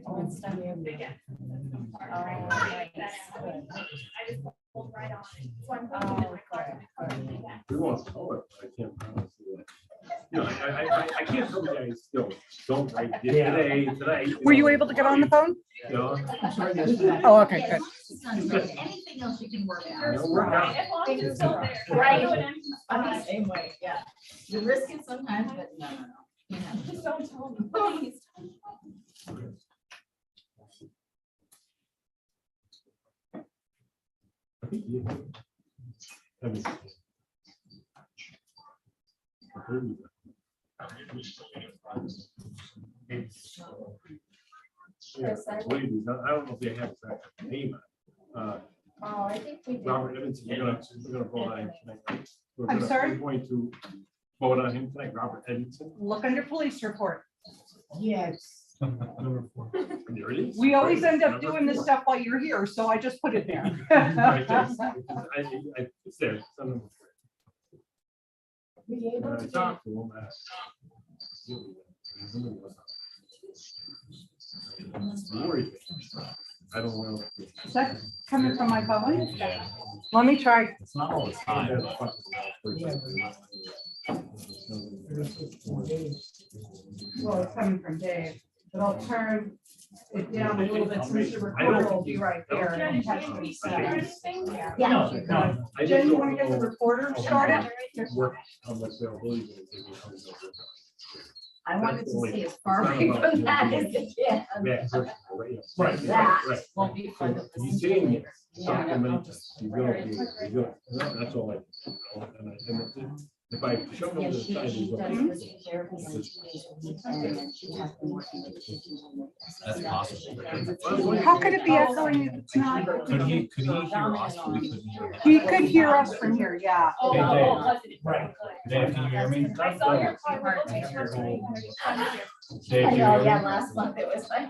Oh, it's done. Yeah. Oh, nice. Good. I just pulled right on it. So I'm Oh, putting it in my car. good. We won't tell it, but I can't promise you. You know, I can't tell you guys still, don't write today. Were you able to get on the phone? You know, I'm sorry, yesterday. Oh, okay, Yeah, good. as long as it's not great. Anything else you can work out. No, we're not. As long as it's still there. Right. I know it ends I'm the fine. same way, yeah. You risk it sometimes, but no. You know. Just don't tell me, please. I think you- let me see. I heard you. Yeah, ladies, I don't know if they have exact name. Oh, I think we did. Robert Evanson, we're gonna vote on him tonight. I'm sorry? We're going to vote on him tonight, Robert Evanson. Look under police report. Yes. Number 4. There it is. We always end up Number doing this 4. stuff while you're here, so I just put it there. Right, yes. It's there. It's on number 4. Be able When to I get, talked to him, I don't know. Is that coming from my phone? Let me try. It's not all the time. Well, it's coming from Dave, but I'll turn it down a little bit since the recorder will be right there. Jen, and do you catch what need he me to do says. anything? yeah. No, Jen, you want to get the recorder started? Work, how much they'll believe it. I wanted to see as far away from that as it can. Yeah, Right. That right. won't be fun to So listen he's to saying later. supplements, you will be, that's all if I show them Yeah, the she side, does he's like, physical therapy and she is a week and then she has to work in the That's possible. How could it be echoing if it's not? Could he hear us? But we couldn't hear him? He could hear us from here, yeah. Oh, Hey, oh, Dave. oh, was it? Right. Dave, can you hear me? I saw your car. Well, take your screen. Dave, I can you know, hear yeah, me? last month it was like,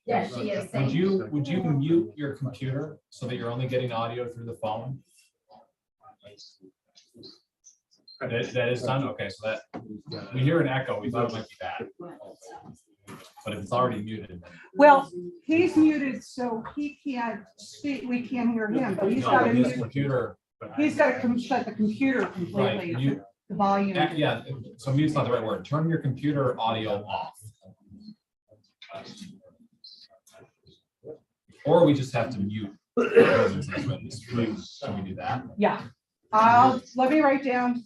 yeah, she is saying. Would you mute your computer so that you're only getting audio through the phone? That is done? Okay, so that, we hear an echo, we thought it might be bad. But if it's already muted. then- Well, he's muted, so he can't speak, we can't hear him, but he's No, got to but his mute, computer. he's got to shut the computer Right, completely, mute, the volume. yeah, so mute's not the right word. Turn your computer audio off. Or we just have to mute. Can we do that? Yeah, let me write down.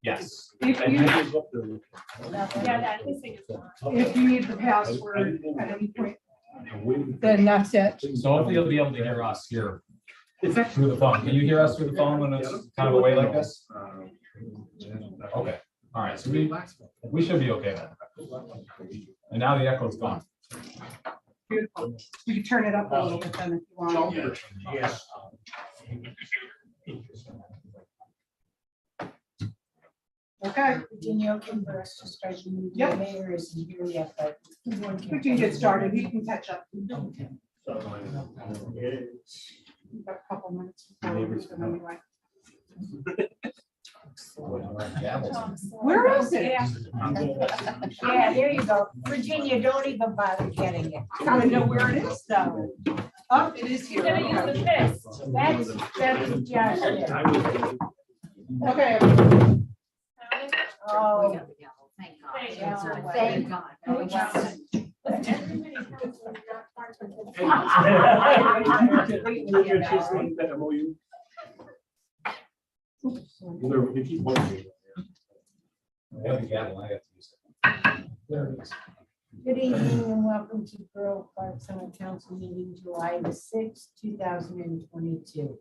Yes. If you, Yeah, that his thing is on. if you need the password at any point, then that's it. So hopefully you'll be able to hear us here through the phone. Can you hear us through the phone when it's kind of away like this? Okay, all right, so we should be okay then. And now the echo's gone. Beautiful. You can turn it up a little bit then if you want. Yes. Okay, Virginia, okay for us to start. The Yep. mayor isn't here yet, but. we can get started. He can catch up. We've got a couple minutes before we lose them anyway. Where is it? Yeah, there you go. Virginia, don't even bother getting it. Gotta know where it is though. Oh, it is You're here. gonna use the fist. That's Josh. Okay. Oh, Thank God. Thank yeah, God. Thank God. Oh, wow. There it is. Good evening and welcome to Borough Park Summer Council meeting July the 6th, 2022.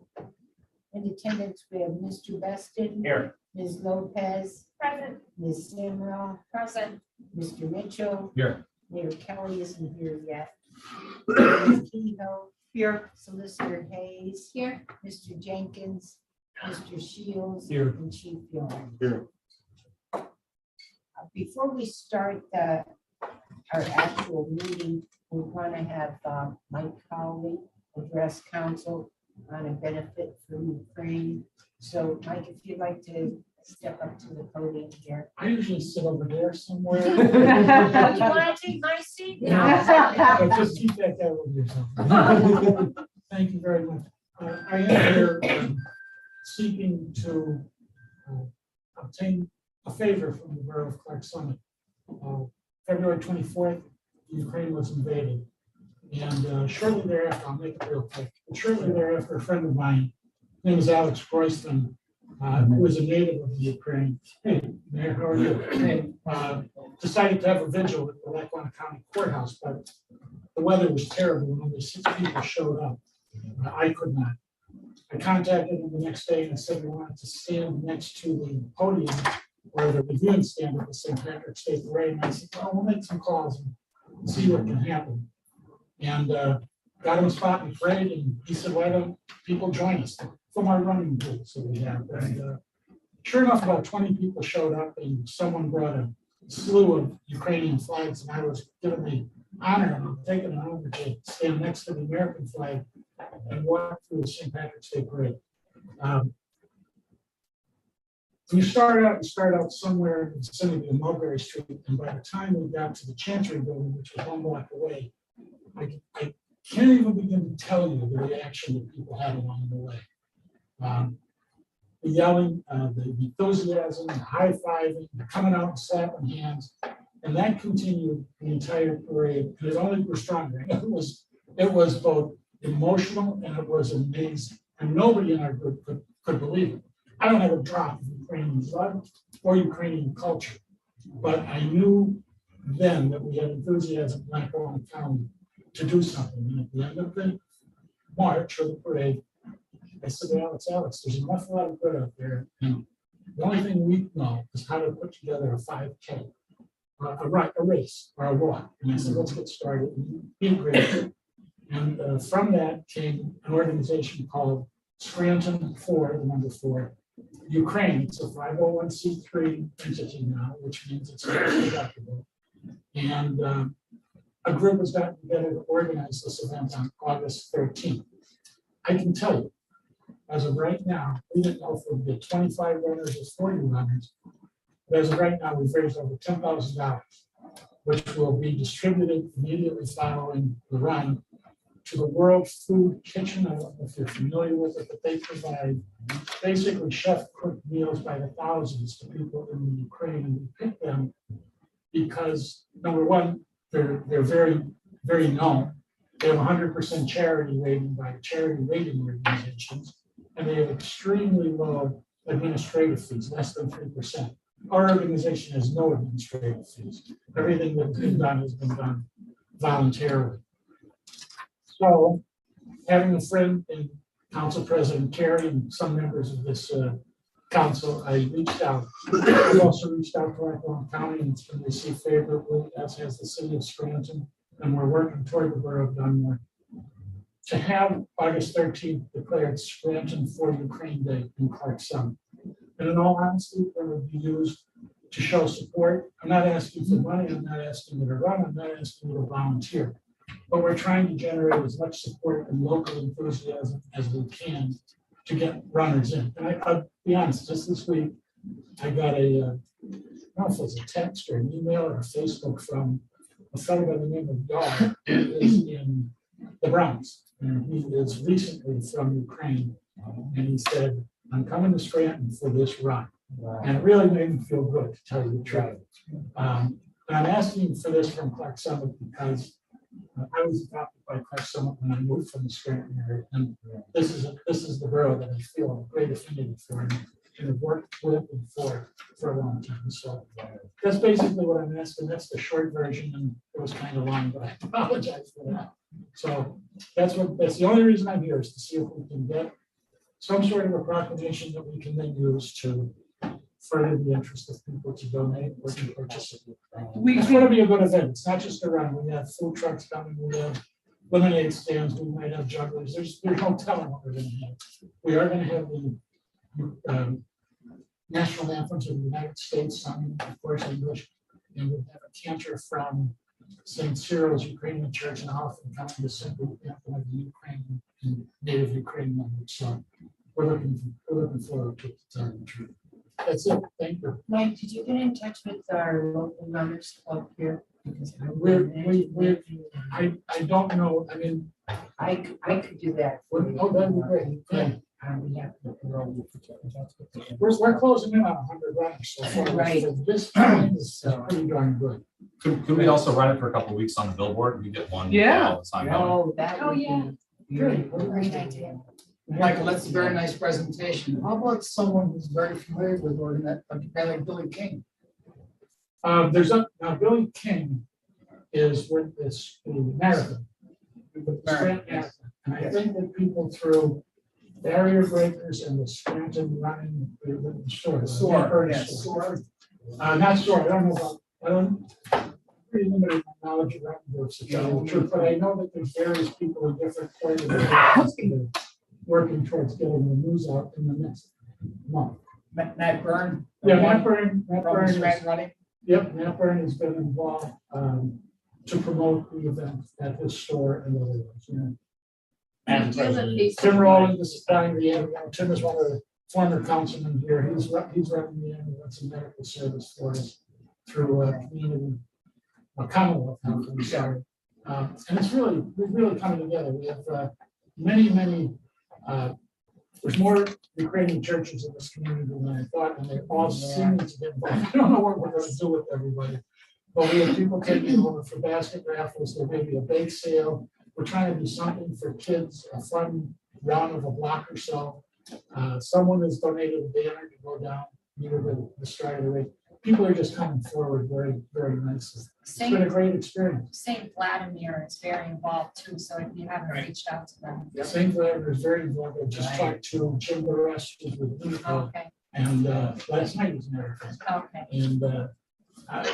In attendance, we have Mr. Beston. Here. Ms. Lopez, Present. Ms. Simra, Present. Mr. Mitchell. Here. Mayor Kelly isn't here yet. Ms. Kehoe, Here. Solicitor Hayes. Here. Mr. Jenkins, Mr. Shields. Here. And Chief Young. Here. Before we start our actual meeting, we want to have Mike Cowley address council on a benefit for Ukraine. So Mike, if you'd like to step up to the podium here. I usually sit over there somewhere. You want to take my seat? But just keep that down with yourself. Thank you very much. I am here seeking to obtain a favor from the Borough of Clark Summit. February 24th, Ukraine was invaded. And shortly thereafter, I'll make it real quick, but shortly thereafter, a friend of mine, his name is Alex Royston, who is a native of the Ukraine. Hey, Mayor, how are you? Hey, decided to have a vigil at the Lackawanna County Courthouse, but the weather was terrible and only 6 people showed up. I could not. I contacted him the next day and said we wanted to stand next to the podium where the reviewing stand at the St. Patrick's Day Parade. And I said, well, we'll make some calls and see what can happen. And got him a spot in the parade, and he said, why don't people join us from our running groups that we have? And sure enough, about 20 people showed up, and someone brought a slew of Ukrainian flags, and I was given the honor, and I'm taking an honor to stand next to the American flag and walk through the St. Patrick's Day Parade. When you start out somewhere in the vicinity of Mulberry Street, and by the time we got to the Chancery Building, which was 1 block away, I can't even begin to tell you the reaction that people had along the way. The yelling, the enthusiasm, the high-fiving, the coming out and slapping hands, and that continued the entire parade. And it only grew stronger. It was both emotional and it was amazing. And nobody in our group could believe it. I don't have a drop of Ukrainian blood or Ukrainian culture, but I knew then that we had enthusiasm in Lackawanna County to do something. And at the end of the march or the parade, I said to Alex, there's an awful lot of good out there. And the only thing we know is how to put together a 5K, a race or a walk. And I said, let's get started. And he agreed. And from that came an organization called Scranton 4, the number 4, Ukraine. It's a 501c3 entity now, which means it's tax-deductible. And a group has gotten together to organize this event on August 13th. I can tell you, as of right now, we didn't know if it would be 25 runners or 40 runners. But as of right now, we've raised over $10,000, which will be distributed immediately following the run to the World Food Kitchen. I don't know if you're familiar with it, but they provide basically chef-cooked meals by the thousands to people in the Ukraine. And we pick them because, number one, they're very, very known. They have 100% charity rating by charity rating organizations, and they have extremely low administrative fees, less than 3%. Our organization has no administrative fees. Everything that's been done has been done voluntarily. So, having a friend in Council President Kerry and some members of this council, I reached out. I've also reached out to Lackawanna County, and it's been received favorably, as has the city of Scranton, and we're working toward the borough of Dunmore to have August 13th declared Scranton for Ukraine Day in Clark Summit. And in all honesty, it would be used to show support. I'm not asking for money, I'm not asking you to run, I'm not asking you to volunteer. But we're trying to generate as much support and local enthusiasm as we can to get runners in. And I'll be honest, just this week, I got I don't know if it was a text or an email or a Facebook from a fellow by the name of Dar, who is in the Bronx. And he is recently from Ukraine. And he said, I'm coming to Scranton for this run. And it really made me feel good, to tell you the truth. And I'm asking for this from Clark Summit because I was adopted by Clark Summit when I moved from the Scranton area. And this is the borough that I feel a great affinity for and have worked with and for a long time. So that's basically what I'm asking. That's the short version, and it was kind of long, but I apologize for that. So that's the only reason I'm here, is to see if we can get some sort of a proclamation that we can then use to further the interest of people to donate or to participate. It's going to be a good event. It's not just a run. We have food trucks coming. We have lemonade stands. We might have jugglers. There's no telling what we're going to have. We are going to have the national anthems of the United States, sung, of course, English, and we'll have a cantor from St. Cyril's Ukrainian Church in Alphen coming to sing the anthem of the Ukrainian and native Ukrainian language. So we're looking forward to it, to tell you the truth. That's it, thank you. Mike, did you get in touch with our local runners club here? Because I don't know, I mean, I could do that. for you. oh, that'd be great, yeah. On behalf of the girl. We're closing in on 100 runners so far. Right. So this time is pretty darn good. Could we also run it for a couple of weeks on the billboard? We get one. Yeah. all the time going. Oh, that Oh, would yeah. be great. Great idea. Michael, that's a very nice presentation. How about someone who's very familiar with organizing, like a guy like Billy King? Now Billy King is with this the marathon. The sprint marathon. And I think that people through barrier breakers and the Scranton running, the store. Soar, yes, Soar. Not sure, I don't know about, pretty limited knowledge around those, to tell you the truth, but I know that there's various people in different places that are working towards getting the news out in the next month. Matt Byrne. Yeah, Matt Byrne From is, Scranton Running. yep, Matt Byrne has been involved, to promote the event at his store and other ones, you know. And do you have a Facebook Tim Rowland is supplying the, Tim is one of the former councilmen here, he's running the ambulance and medical service for us through community, Commonwealth Health, I'm sorry. And it's really, we're really coming together, we have many, there's more Ukrainian churches in this community than I thought, and they all seem to get involved. I don't know what we're gonna do with everybody. But we have people taking over for basket raffles, there may be a bake sale. We're trying to do something for kids, a fun round of a block or so. Someone has donated a banner to go down near the start of the race. People are just coming forward very, very nicely. It's been a great experience. St. Vladimir is very involved too, so if you haven't reached out to them. St. Vladimir is very involved. I just talked to Jim Barres, who's with Unico, Okay, and last night was marathon. okay. And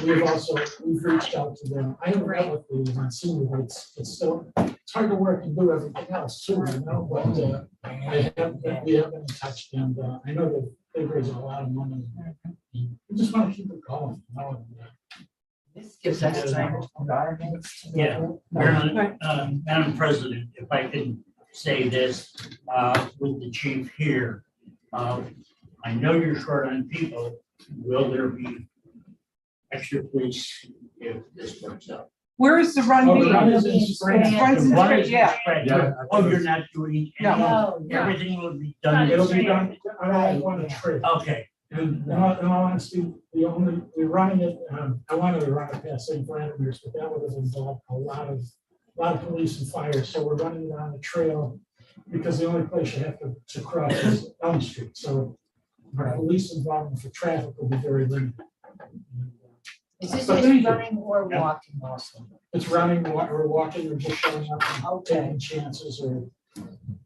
we've reached out to them. I haven't met with the Monsignor, but it's still, it's hard to work and do everything else too, you know, but we have been in touch, and I know that they raise a lot of money. We just want to keep it going, you know, This gives us time to put our heads together. Madam President, if I can say this with the chief here. I know you're short on people. Will there be extra police if this works out? Where is the run Oh, the being? run is in Scranton. Runs in The one Scranton, is yeah. spread. Yeah. Oh, you're not doing No. No, no. everything will be done. It'll be done, I want to trade. Okay, And in all honesty, we're running it, I wanted to run it past St. Vladimir's, but that would have involved a lot of police and fire, so we're running it on the trail. Because the only place you have to cross is Elm Street, so our police involvement for traffic will be very limited. Is this But just thank you. running or walking also? It's running, or walking, or just showing up and Okay. taking chances, or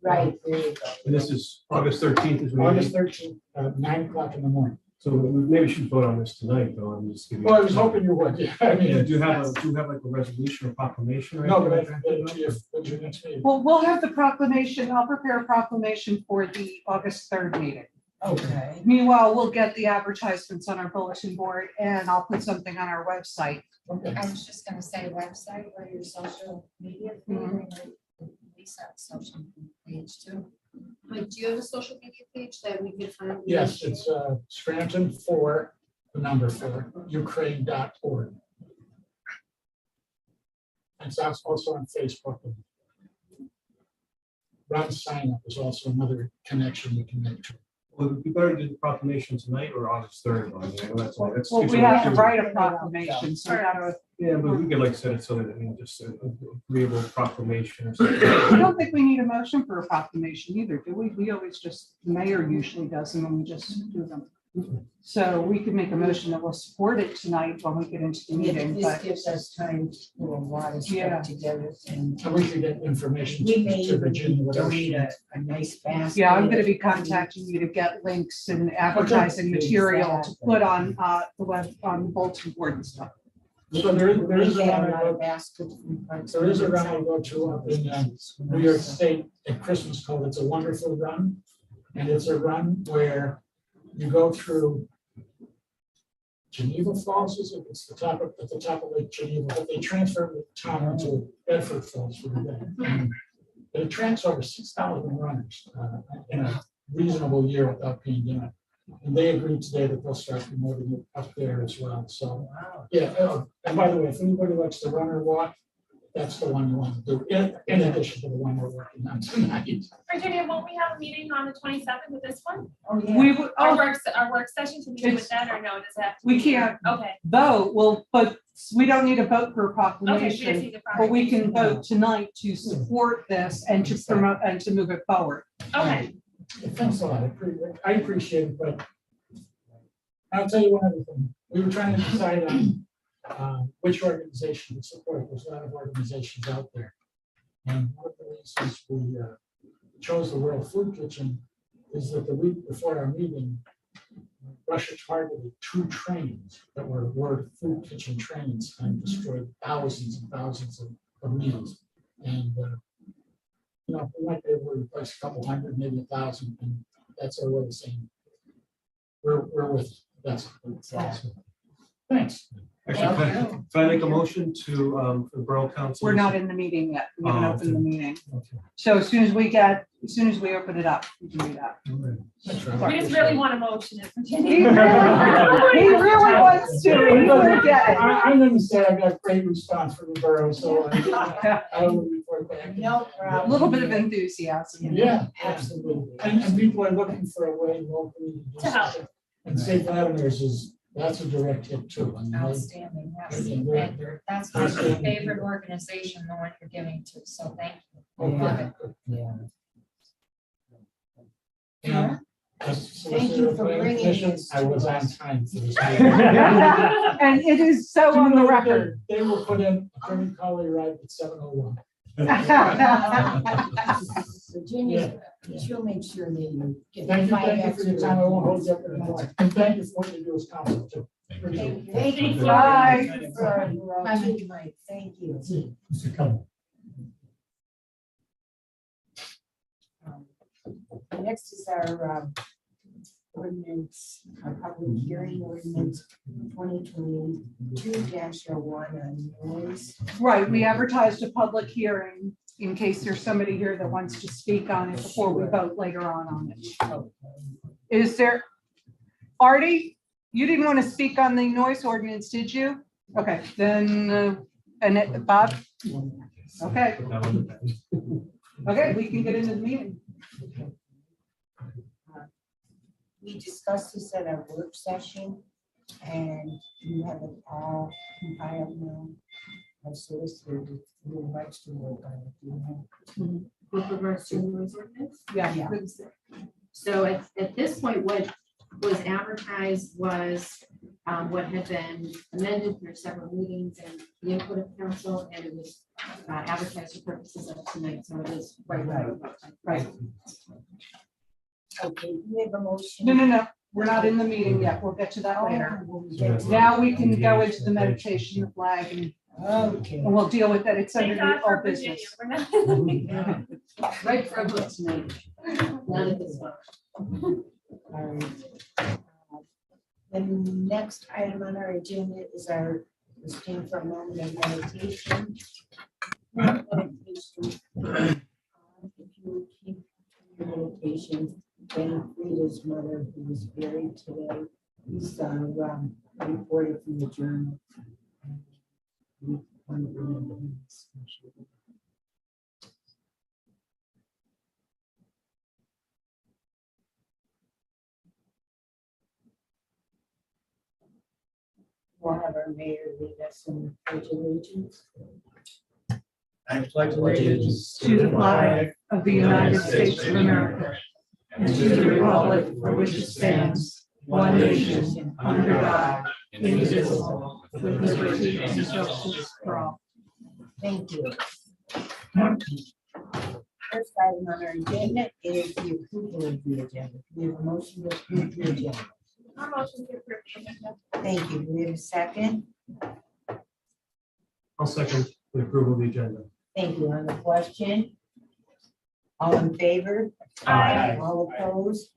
Right, there you go. And this is August 13th is August 13th, 9 o'clock in the morning. So maybe we should vote on this tonight, though. I'm just giving. Well, I was hoping you would, yeah, I Yeah, mean, do you have like a resolution or proclamation? or no, but anything? what's your next meeting? Well, we'll have the proclamation, I'll prepare a proclamation for the August 3rd meeting. Okay. Meanwhile, we'll get the advertisements on our bulletin board and I'll put something on our website. Okay. I was just gonna say website or your social media thing. Lisa social page too. Like, do you have a social media page that we can find? Yes, it's Scranton 4, the number 4, Ukraine.org. It's also on Facebook. Ron sign up is also another connection we can make to. Well, we better do the proclamation tonight or August 3rd. I mean, I know that's. Well, we have to write a proclamation, so we gotta, Yeah, but we could like set it so that, just an agreeable proclamation or something. I don't think we need a motion for a proclamation either, do we? We always just, the mayor usually does them and we just do them. So we could make a motion that will support it tonight when we get into the meeting, This but gives us time to put a lot of Yeah. stuff together and And we can get information we may to Virginia. even whatever. donate a nice basket. yeah, I'm gonna be contacting you to get links and advertising material to put on the web, on the bulletin board and stuff. So there is a We get round a lot I of go- baskets from Parks there is a and round I go to up in New York State at Christmas called It's a Wonderful Run. And it's a run where you go through Geneva Falls, is it? It's at the top of Lake Geneva, but they transfer the town into Bedford Falls for the day. And it attracts over 6,000 runners in a reasonable year without pandemic. And they agreed today that they'll start promoting it up there as well, so, yeah, and by the way, if anybody likes the runner walk, that's the one you want to do, in addition to the one we're working on tonight. Virginia, won't we have a meeting on the 27th with this one? Oh, yeah. We would, Our oh, work session, can we do with that or no, does it have to? we be- can't Okay, vote, well, but we don't need a vote for a okay, we just proclamation. need the. But we can vote tonight to support this and to promote and to move it forward. Okay, Thanks a lot, I appreciate it, but I'll tell you one other thing, we were trying to decide on which organization to support, there's a lot of organizations out there. And one of the reasons we chose the World Food Kitchen is that the week before our meeting, Russia targeted 2 trains that were World Food Kitchen trains and destroyed thousands and thousands of meals. And, you know, we might be able to replace a couple hundred, maybe 1,000, and that's our way of saying, we're with, that's awesome. Thanks. Actually, can I make a motion to, for the Borough Council? We're not in the meeting yet. We haven't Oh, opened the meeting. Okay. So as soon as we open it up, we can do that. we just really want a motion. He really wants to. He will get it. I'm gonna say I got great response from the borough, so I will report back. No A problem. little bit of enthusiasm. Yeah, Absolutely. and people are looking for a way locally to do To help. something. And St. Vladimir's that's a direct hit too. I mean, Outstanding, yes. Yeah, And they're- that's my favorite organization, the one you're giving to, so thank you. Okay. Yeah. And as Thank you Solicitor for Planning bringing Commission, this I to was on us. time for this. meeting. And it is so on the record. They will put in Attorney Colley right at 7:01. Virginia, she'll make sure that you get. Thank you 5 for your extra time. I won't hold you up minutes. anymore. And thank you for what you do as council too. Appreciate it. Thank you. Bye. Thank you for your time, Mike. Thank you. See, Mr. Cullen. Next is our ordinance, our public hearing ordinance 2022-01 on noise. Right, we advertised a public hearing in case there's somebody here that wants to speak on it before we vote later on it. Is there, Artie, you didn't want to speak on the noise ordinance, did you? Okay, then, and Bob? Okay, okay, we can get into the meeting. We discussed this at our work session, and you have it all compiled now. Our solicitor who likes to work on it, you know. With regards to noise ordinance. Yeah. So at this point, what was advertised was what had been amended through several meetings and the input of council, and it was advertised for purposes of tonight, so it is right. Right. Okay, we have a motion. No, we're not in the meeting yet. We'll get to that later. We'll get to Now we can go into the meditation, the flag, and Okay. we'll deal with that. It's under Thank God the for old Virginia. business. We're not. Right for a vote tonight. None of this. All right. The next item on our agenda is our, this came from moment of meditation. Meditation. If you would keep your meditation, Benny Frida's mother, who was buried today, he's reported from the journal. We want to remember him especially. We'll have our mayor lead us in the pledge of allegiance. I pledge allegiance To the flag of the United States of America and to the republic for which it stands, one nation, under God, indivisible, with liberty and justice for all. Thank you. First item on our agenda is the approval of the agenda. We have a motion to approve the agenda. Our motion to approve the agenda. Thank you. Do we have a second? I'll second the approval of the agenda. Thank you. On the question? All in favor? Aye. All opposed?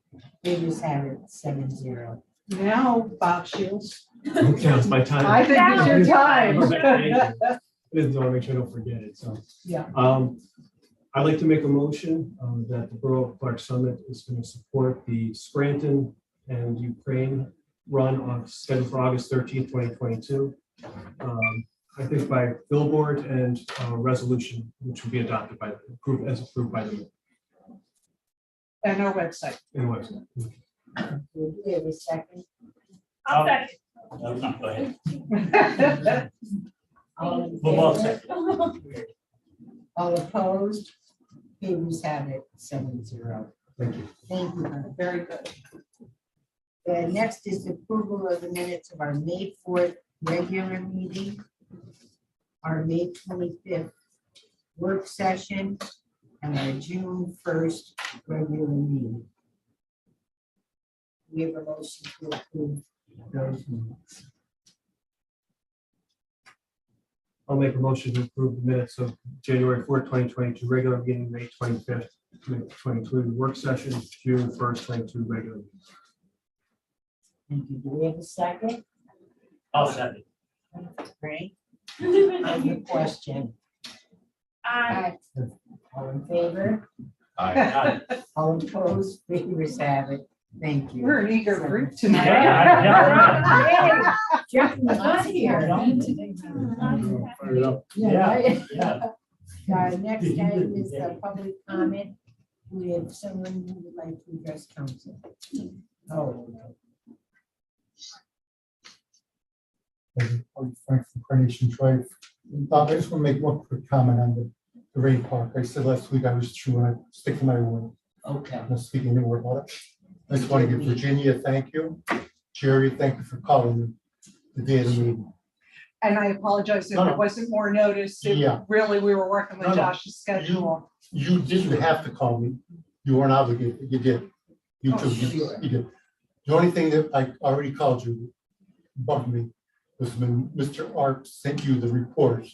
We just have it 7-0. Now, Bob Shields, Okay, it's my time. I think it's your time. I just want to make sure I don't forget it, so. Yeah. I'd like to make a motion that the Borough of Clark Summit is going to support the Scranton and Ukraine run on scheduled for August 13th, 2022. I think by billboard and resolution, which will be adopted by, approved by the And our website. website. Do we have a second? I'll second. Go ahead. All in We'll both favor? second. All opposed? Papers have it 7-0. Thank you. Thank you. Very good. Next is approval of the minutes of our May 4th regular meeting, our May 25th work session, and our June 1st regular meeting. We have a motion to approve those minutes. I'll make a motion to approve the minutes of January 4th, 2022, regular meeting, May 25th, 2022, work session, June 1st, 22, regular meeting. Thank you. Do we have a second? I'll second. Frank? On the question, Aye. all in favor? Aye. All opposed? Papers have it. Thank you. We're an eager group tonight. Yeah, Jeff was not here. Fire it up. Yeah, right? Yeah. Our next item is the public comment. We have someone who would like to address council. Oh, Frank from Carnation Drive. I just want to make one quick comment on the rain park. I said last week I was true and I stick to my word. okay. I'm not speaking anymore about it. I just want to give Virginia a thank you. Jerry, thank you for calling me the day of the meeting. And I apologize if No, no. there wasn't more notice. It Yeah. Really, we were working with No, no. Josh's schedule. You didn't have to call me. You weren't obligated. You did. You Oh, too. sure. You did. The only thing that I already called you bugged me was when Mr. Art sent you the report.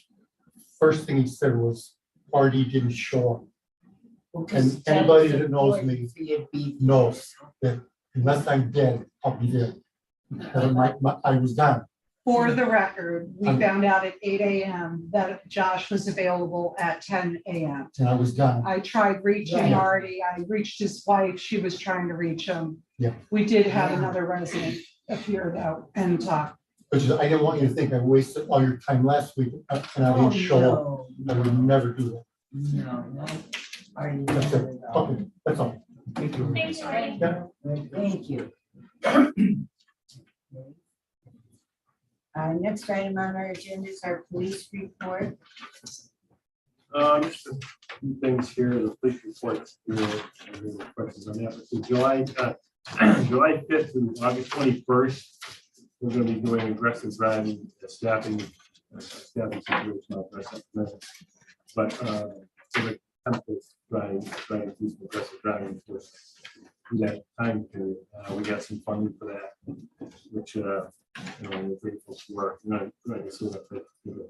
First thing he said was, Artie didn't show up. And anybody that knows me knows that unless I'm dead, I'll be there. I was gone. For the record, we I'm- found out at 8 a.m. that Josh was available at 10 a.m. And I was gone. I tried reaching Right. Artie. I reached his wife. She was trying to reach him. Yeah. We did have Yeah. another resident appear though and talk. Which is, I didn't want you to think I wasted all your time last week and I Oh, didn't show up. I would never do that. No. Are you? That's it. Okay, that's all. Thank you, Artie. Yeah. Thank you. Next item on our agenda is our police report. Just a few things here, the police reports. Questions on that. So July 5th to August 21st, we're going to be doing aggressive driving, staffing situation. But for the chemical driving, through aggressive driving for that time period, we got some funding for that, which we're grateful for. I guess we'll have to do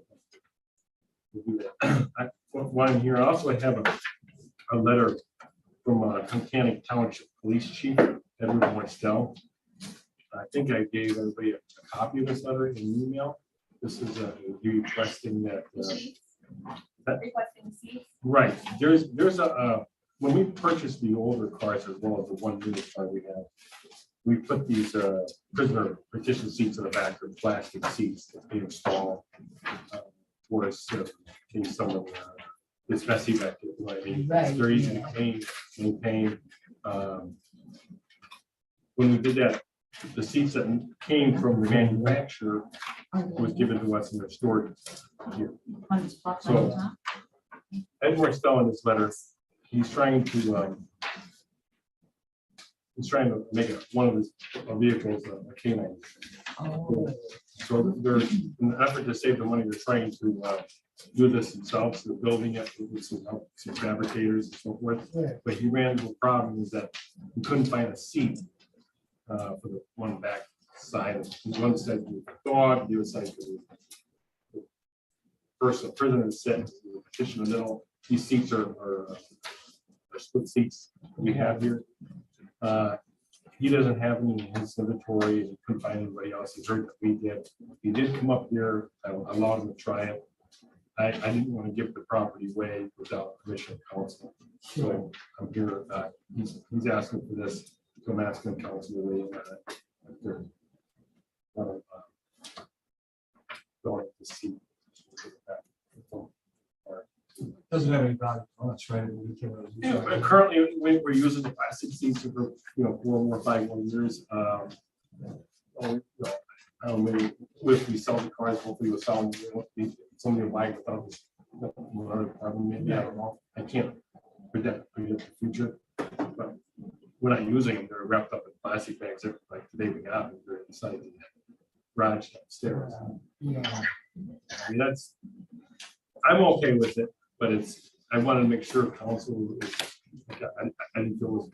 that. One here, I also have a letter from Concannon Township Police Chief Edward Moistel. I think I gave everybody a copy of this letter in an email. This is requesting that. Requesting seats. Right, there's a, when we purchased the older cars as well as the one unit car we have, we put these prisoner partition seats in the back, of plastic seats that they install for us to clean some of it's messy back there, you know what I mean? Right, They're easy yeah. to clean, maintain. When we did that, the seats that came from the manufacturer was given to us in the storage here. So Edward Stowe in this letter, he's trying to make it one of his vehicles a canine. Oh, So they're, in an effort to save the money, they're trying to do this themselves, they're building it with some help, some fabricators and so forth. But he ran into a problem is that he couldn't find a seat for the one back side. One side was the dog, the other side was the person, prisoner sit, the petition in the middle. These seats are split seats we have here. He doesn't have any in his inventory, he couldn't find anybody else. He heard that we did. He did come up here. I allowed him to try it. I didn't want to give the property away without permission of council. So I'm here, he's asking for this I'm asking council to weigh in on it. If they're, going to see. Doesn't have any value for us, right? We can't really use Yeah, that. but currently, we're using the plastic seats for, 4 or 5 more years. I don't know, if we sell the cars, hopefully we'll sell them, somebody will buy it without this. Another problem, maybe, I don't know, I can't predict the future, but we're not using them, they're wrapped up in plastic bags, like today we got them, they're inside the garage upstairs. Yeah. I mean, I'm okay with it, but I want to make sure council is, I didn't feel was,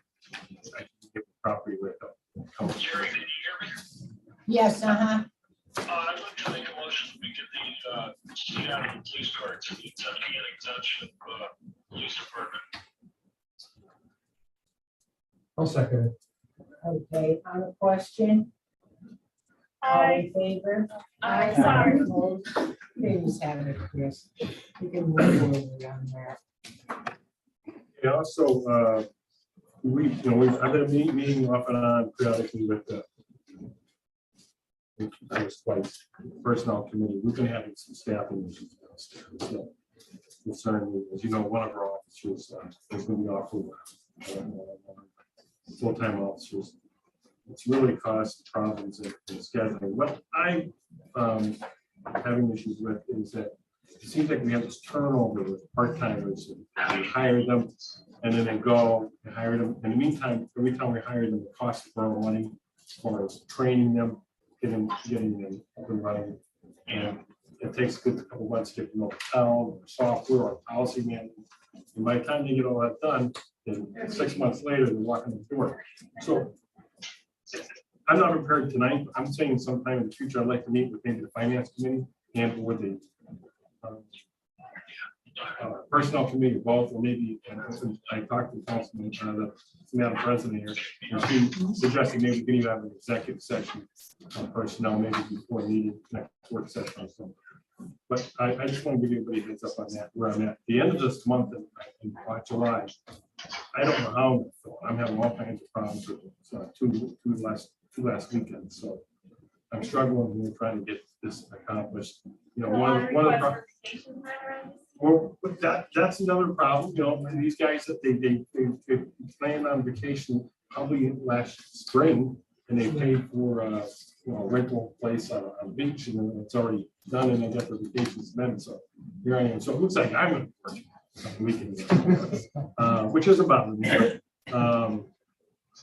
I can get the property with them. Jerry, can you hear me? Yes, I'd like to make a motion to get the Seattle police cards, the exemption and exemption police department. I'll second it. okay, on the question, all in favor? Sorry. Opposed? They just have it, Chris. You can move forward on that. And also, I've been meeting off and on periodically with the personnel committee. We've been having some staffing issues downstairs. So concerning me, as you know, one of our officers is going to be off for full-time officers. It's really caused problems in scheduling. What I'm having issues with is that it seems like we have this turnover with part-timers. We hire them and then they go and hire them. In the meantime, every time we hire them, it costs more money as far as training them, getting them up and running. And it takes a good couple months to get them up to town, or software or policy management. And by the time they get all that done, then 6 months later, they're walking the door. So I'm not prepared tonight. I'm saying sometime in the future, I'd like to meet with maybe the finance committee and with the personnel committee both, or maybe, and I talked to the councilman, the Madam President here, and she suggested maybe we can even have an executive session on personnel, maybe before meeting next work session or something. But I just want to give everybody a heads up on that, where I'm at. The end of this month in July, I don't know how I'm having all kinds of problems with two last weekends, so I'm struggling with trying to get this accomplished. One of the well, but that's another problem, these guys that they planned on vacation probably last spring, and they paid for a rental place on the beach, and then it's already done, and they got the vacation spent, so here I am. So it looks like I'm gonna work some weekends, which is about me.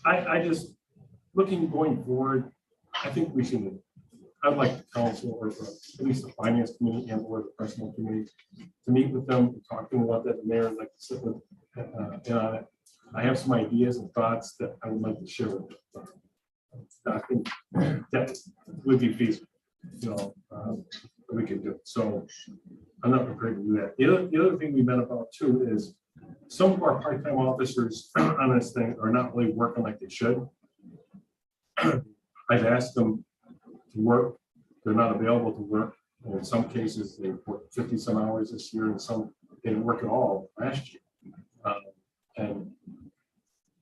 I just, looking going forward, I think we should, I'd like the council, or at least the finance committee and or the personnel committee, to meet with them, talk to them about that. The mayor would like to sit with in on it. I have some ideas and thoughts that I would like to share with them. I think that would be feasible, we could do. So I'm not prepared to do that. The other thing we met about too is some of our part-time officers on this thing are not really working like they should. I've asked them to work, they're not available to work. And in some cases, they worked 50 some hours this year, and some they didn't work at all last year. And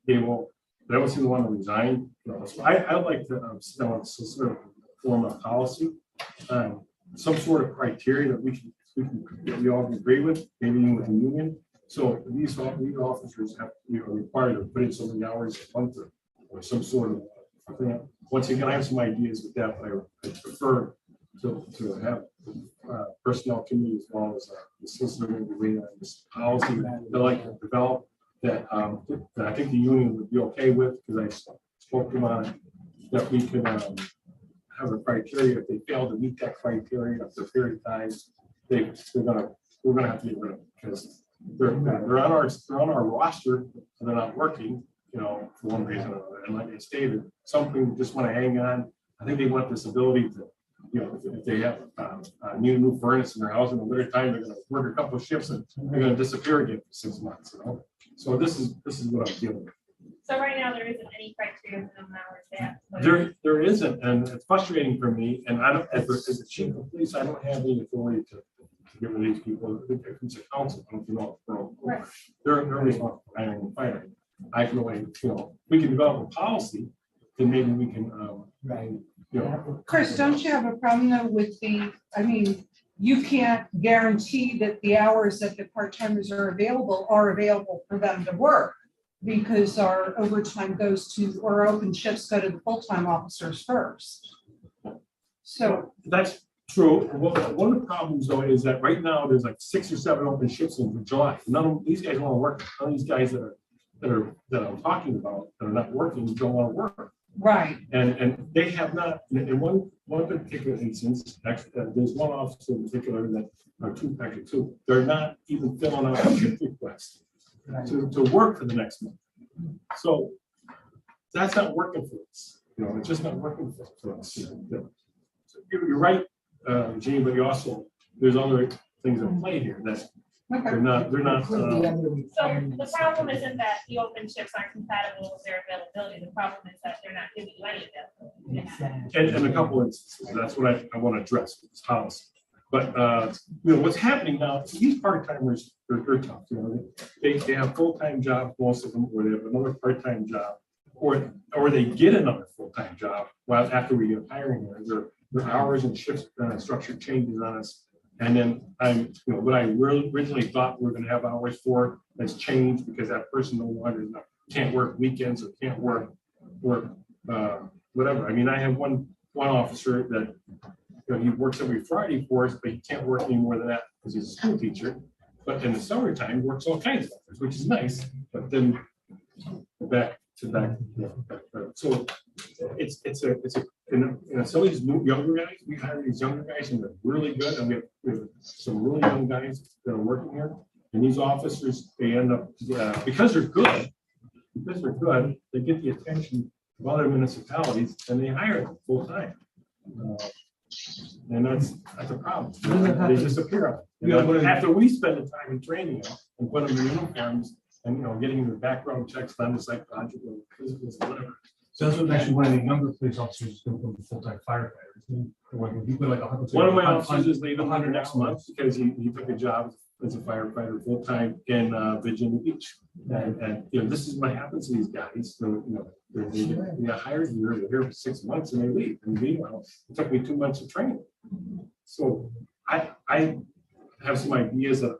they don't seem to want to resign. So I'd like to sort of form a policy, some sort of criteria that we all agree with, maybe with the union. So these officers have required to put in so many hours a month or some sort of thing. Once again, I have some ideas with that, but I prefer to have personnel committee as well as the solicitor and this policy that I like to develop that I think the union would be okay with, because I spoke to them on it, that we could have a criteria. If they fail to meet that criteria after a period of time, we're gonna have to get rid of them, because they're on our roster, and they're not working, for one reason or another. And like I stated, some people just want to hang on. I think they want this ability to, if they have a new furnace in their house in the winter time, they're going to work a couple of shifts and they're going to disappear again for 6 months. So this is what I'm dealing with. So right now, there isn't any criteria for the hours they have to put in. There isn't, and it's frustrating for me. And I don't, as the chief of police, I don't have any authority to get rid of these people. It's a council. I don't know. Right. They're responsible for hiring and firing. I feel like, we can develop a policy, then maybe we can, Right. Chris, don't you have a problem though with I mean, you can't guarantee that the hours that the part-timers are available for them to work. Because our overtime goes to, or open shifts go to the full-time officers first. So, That's true. One of the problems though is that right now there's like 6 or 7 open shifts in July. None of these guys want to work. None of these guys that I'm talking about that are not working don't want to work. right, And they have not, in one particular instance, actually, there's one officer in particular that, or actually two, they're not even filling out a shift request to work for the next month. So that's not working for us. It's just not working for us. So you're right, Gene, but you also, there's other things at play here that they're not. So the problem isn't that the open shifts aren't compatible with their availability. The problem is that they're not giving you any availability. And a couple instances, that's what I want to address with this policy. But, what's happening now, these part-timers, they're tough, they have full-time jobs, most of them, or they have another part-time job, or they get another full-time job, well, after we get hiring, their hours and shift structure changes on us. And then what I originally thought we were gonna have hours for has changed because that person no longer can't work weekends or can't work whatever. I mean, I have one officer that, he works every Friday for us, but he can't work any more than that because he's a school teacher. But in the summertime, he works all kinds of hours, which is nice, but then back to back. So it's some of these younger guys, we hire these younger guys and they're really good. And we have some really young guys that are working here. And these officers, they end up, because they're good, they get the attention of other municipalities and they hire them full time. And that's a problem. They disappear. After we spend the time in training them and put them in uniforms and, getting the background checks done, the psychological, physical, whatever. So that's what actually one of the younger police officers is going to become full-time firefighters. One of my officers is leaving under next month because he took a job as a firefighter full-time in Virginia Beach. And this is what happens to these guys. So, they get hired here, they're here for 6 months and they leave. And meanwhile, it took me 2 months of training. So I have some ideas that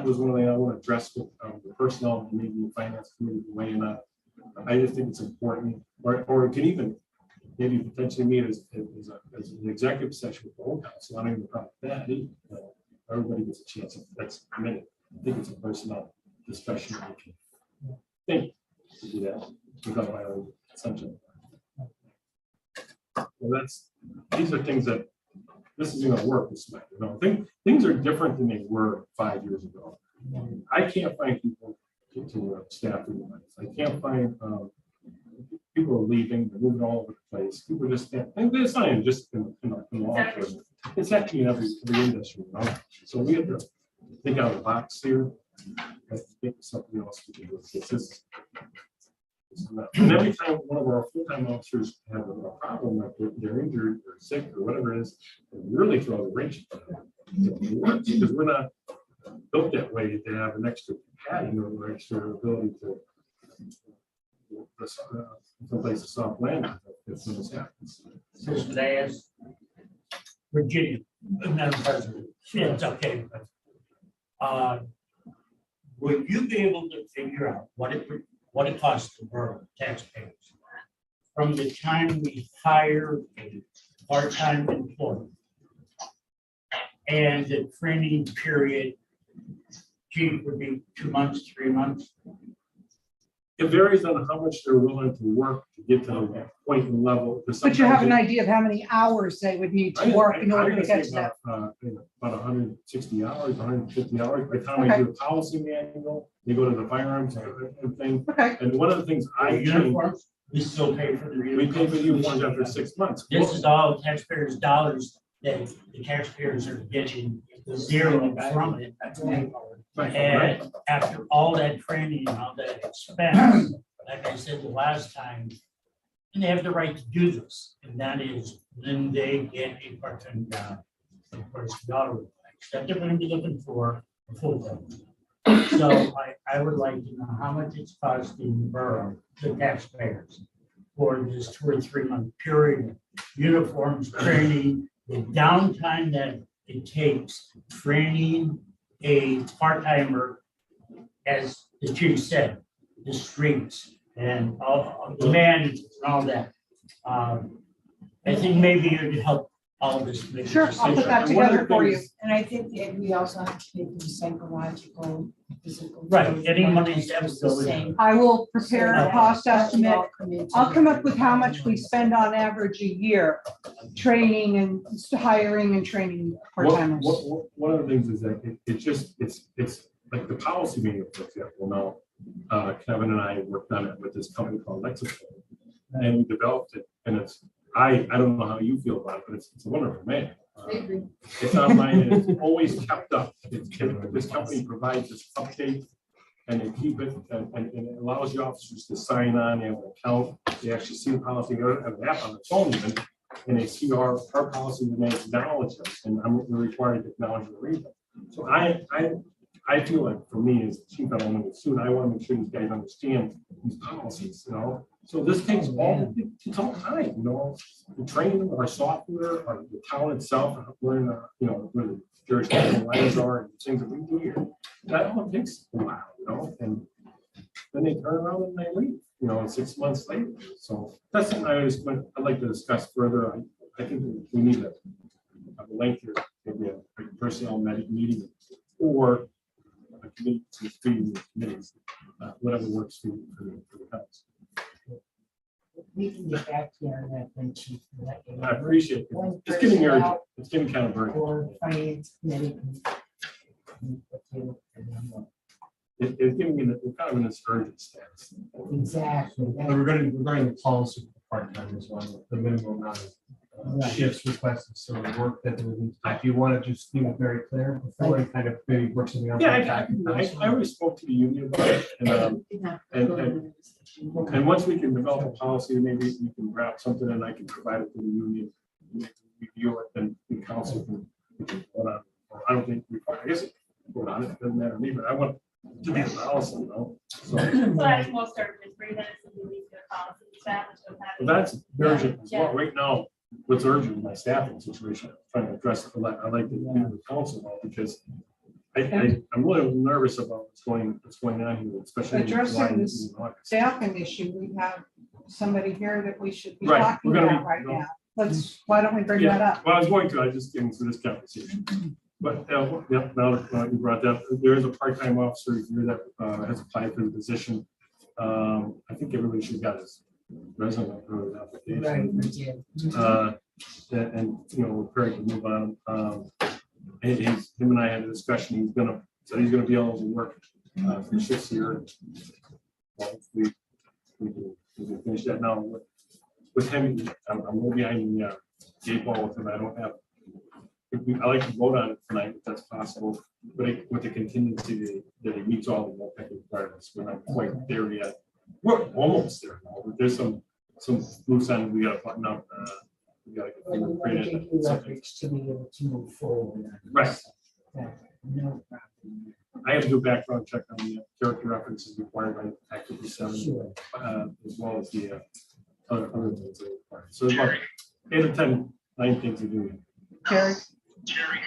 was one thing I want to address with the personnel and maybe the finance committee weighing up. I just think it's important, or it can even maybe potentially meet as an executive session with the whole council. I don't even know that. Everybody gets a chance. That's committed. I think it's a personnel discussion. Think to do that without my own assumption. Well, these are things that this is going to work this way. Things are different than they were 5 years ago. I can't find people to staff the lines. I can't find people are leaving, they're moving all over the place. People just can't, and it's not even just in law enforcement. It's happening in every industry. So we have to think out of the box here. I think something else we can do. And every time one of our full-time officers have a problem, like they're injured or sick or whatever it is, they really throw the wrench. Because we're not built that way to have an extra padding or extra ability to someplace a soft landing if this happens. So should I ask Virginia, Madam President, it's okay. Will you be able to figure out what it costs the borough taxpayers from the time we hire a part-time employee and the training period, chief, would be 2 months, 3 months? It varies on how much they're willing to work to get to the point and level. but you have an idea of how many hours they would need to work in order to get to that. About 160 hours, 150 hours. By the time I do the policy manual, they go to the firearms and thing. Okay. And one of the things I changed, Uniforms, we still pay for the we uniforms. pay for the uniforms after 6 months. This is all taxpayers' dollars that the taxpayers are getting zero from it. And after all that training and all that expense, like I said the last time, and they have the right to do this, and that is then they get a part-time job. Of course, the dollar that they're going to be looking for a full-time. So I would like to know how much it's costing the borough, the taxpayers, for this 2 or 3 month period, uniforms, training, the downtime that it takes training a part-timer, as the chief said, the streets and all the managers and all that. I think maybe it would help all this. make a Sure, I'll put that decision. together for you. And I think that we also have to pay for the psychological, physical. Right, any money's the absolutely. same. I will prepare a cost estimate. I'll I'll come up with how much we spend on average a year, training and hiring and training part-timers. One of the things is that it's like the policy meeting, for example, now, Kevin and I worked on it with this company called Lexipol. And we developed it, and I don't know how you feel about it, but it's a wonderful man. I agree. It's online, and it's always kept up. This company provides this update, and they keep it, and it allows the officers to sign on, they have an account, they actually see the policy, they don't have an app on their phone even, and they see our policy, and they acknowledge us, and we're required to acknowledge and read them. So I feel like for me as chief, I don't know, soon, I want to make sure these guys understand these policies, you know? So this takes it's all time, you know, the training, our software, the town itself, learning, where the jurisdictional lines are and things that we do here. That all takes a while, you know, and then they turn around and they leave, 6 months later. So that's something I'd like to discuss further. I think we need to have a lengthier, maybe a personnel meeting or a committee, committees, whatever works for the house. We can get back to you on that when chief. I appreciate it. It's getting urgent. It's getting kind of urgent. Or finance committee. It's giving me kind of in this urgent status. Exactly. Regarding the policy for part-time as well, the minimum amount of shifts requested, so the work that they would need. If you want to just be very clear before and kind of maybe work something out. Yeah, I already spoke to the union about it, and once we can develop a policy, maybe we can wrap something and I can provide it to the union. We can review it, and the council can vote on it. I don't think I guess it can vote on it, doesn't matter to me, but I want to be the policy, So So that's most urgent, 3 minutes and we need to policy established. that's urgent as well. Right now, what's urgent in my staffing situation, I'm trying to address it. I like to do the council about because I'm really nervous about what's going on here, especially. in July Addressing and this August. staffing issue, we have somebody here that we should be Right, talking we're gonna about right now. Why don't we bring that up? Well, I was going to, I just getting to this conversation. But, now that you brought that, there is a part-time officer here that has applied for the position. I think everybody should got his resume or his application. Right, we did. And, we're prepared to move on. Him and I had a discussion, he's gonna be able to work for shifts here. We can finish that now. With him, I'm a little behind the eight ball with him. I don't have, I like to vote on it tonight if that's possible, but with the contingency that he meets all the multi requirements, we're not quite there yet. We're almost there now, but there's some loose ends we gotta button up. We gotta get And we want to fingerprinted give and you something. leverage to be able to move forward. on this. Right. Yeah, no problem. I have to do a background check on the character references required by Act 57, Sure. as well as the other things that are required. So there's about 8 or 10, 9 things to do. Jerry? Jerry.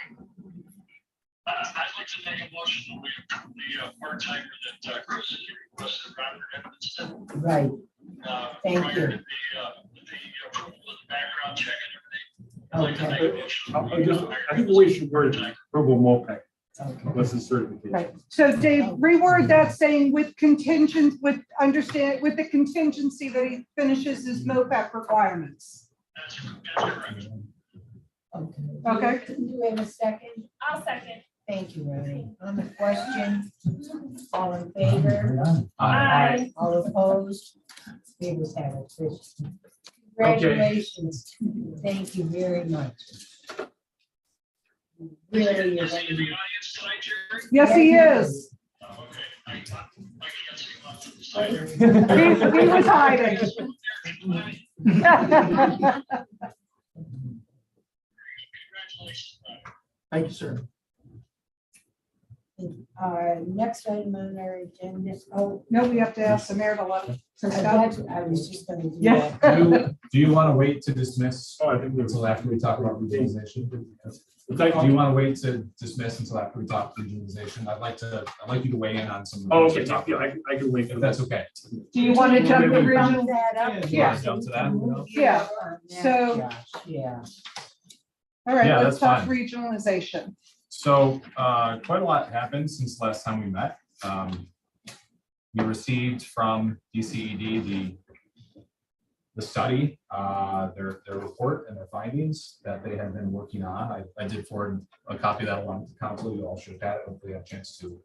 I'd like to make a motion that we approve the part-timer that Chris requested, Robert Edmondson. Right, Thank prior you. to the approval of the background check and everything. I'd like to Okay. make a motion. I think the way you should word it, verbal MOPEC, okay. what's the certification? Right. So Dave, reword that saying with contingent, with the contingency that he finishes his MOPEC requirements. That's correct. Okay. Do we have a second? I'll second. Thank you, Ronnie. On the question, all in favor? Aye. All opposed? Favors have it. Trish. Congratulations. Thank you very much. Really, you're Is he in the going audience tonight, Jerry? Yes, he is. Oh, okay. I can't see him on the side. He was hiding. Congratulations. Thank you, sir. Next item on our agenda, oh, No, we have to ask the mayor to let some stuff. I was just gonna do Yeah. that. Do you want to wait to dismiss Oh, I think there's. until after we talk about regionalization? It's like, Do you want to wait to dismiss until after we talk regionalization? I'd like you to weigh in on some. of the oh, things okay, we yeah, talked about, I can wait for If that. that's okay. Do you want to jump to Maybe- regional? Bump that up. You wanna jump to that? Yeah. So- Gosh, yeah. All right, Yeah, let's that's talk fine. regionalization. So quite a lot happened since the last time we met. We received from DCED the study, their report and their findings that they have been working on. I did forward a copy of that along to council. You all should have had it. Hopefully have a chance to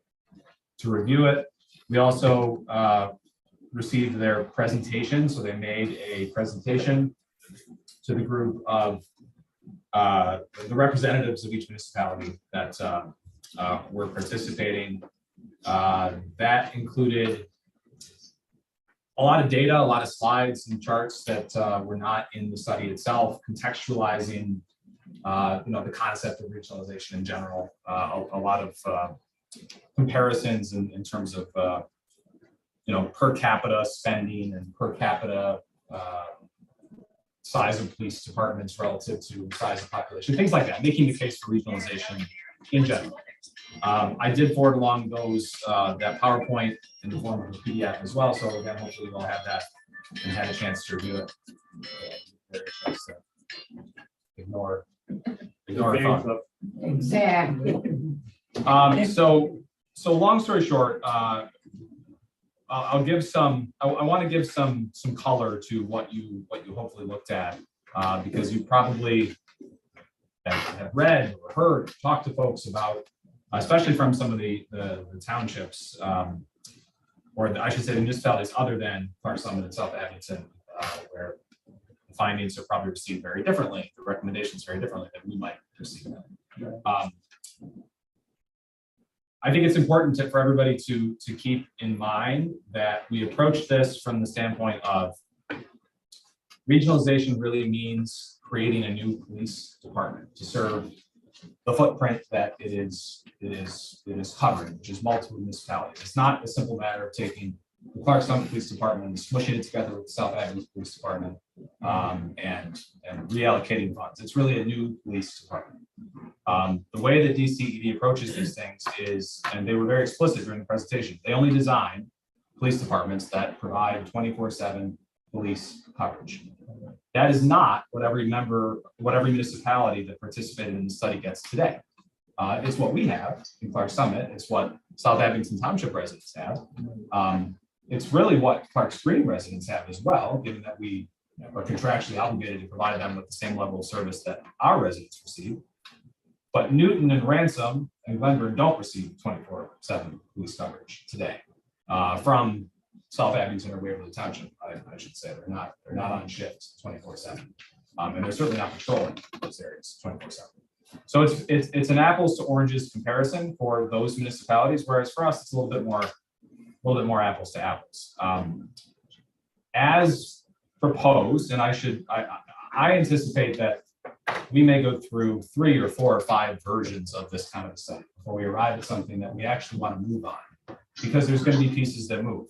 review it. We also received their presentation. So they made a presentation to the group of the representatives of each municipality that were participating. That included a lot of data, a lot of slides and charts that were not in the study itself, contextualizing the concept of regionalization in general. A lot of comparisons in terms of per capita spending and per capita size of police departments relative to size of population, things like that, making the case for regionalization in general. I did forward along that PowerPoint in the form of a PDF as well. So again, hopefully we'll have that and had a chance to review it. Ignore our phone. Exactly. So long story short, I'll give some. I want to give some color to what you hopefully looked at, because you probably have read or heard, talked to folks about, especially from some of the townships, or I should say the municipalities other than Clark Summit and South Abington, where the findings are probably received very differently, the recommendations very differently than we might receive them. I think it's important for everybody to keep in mind that we approach this from the standpoint of regionalization really means creating a new police department to serve the footprint that it is covering, which is multiple municipalities. It's not a simple matter of taking the Clark Summit Police Department and smushing it together with the South Abington Police Department and reallocating funds. It's really a new police department. The way that DCED approaches these things is, and they were very explicit during the presentation, they only design police departments that provide 24/7 police coverage. That is not what every municipality that participated in the study gets today. It's what we have in Clark Summit. It's what South Abington Township residents have. It's really what Clark's Green residents have as well, given that we are contractually obligated to provide them with the same level of service that our residents receive. But Newton and Ransom and Glenburn don't receive 24/7 police coverage today from South Abington or Waverly Township. I should say they're not on shift 24/7, and they're certainly not patrolling those areas 24/7. So it's an apples to oranges comparison for those municipalities, whereas for us it's a little bit more apples to apples. As proposed, and I anticipate that we may go through 3 or 4 or 5 versions of this kind of a study before we arrive at something that we actually want to move on, because there's going to be pieces that move.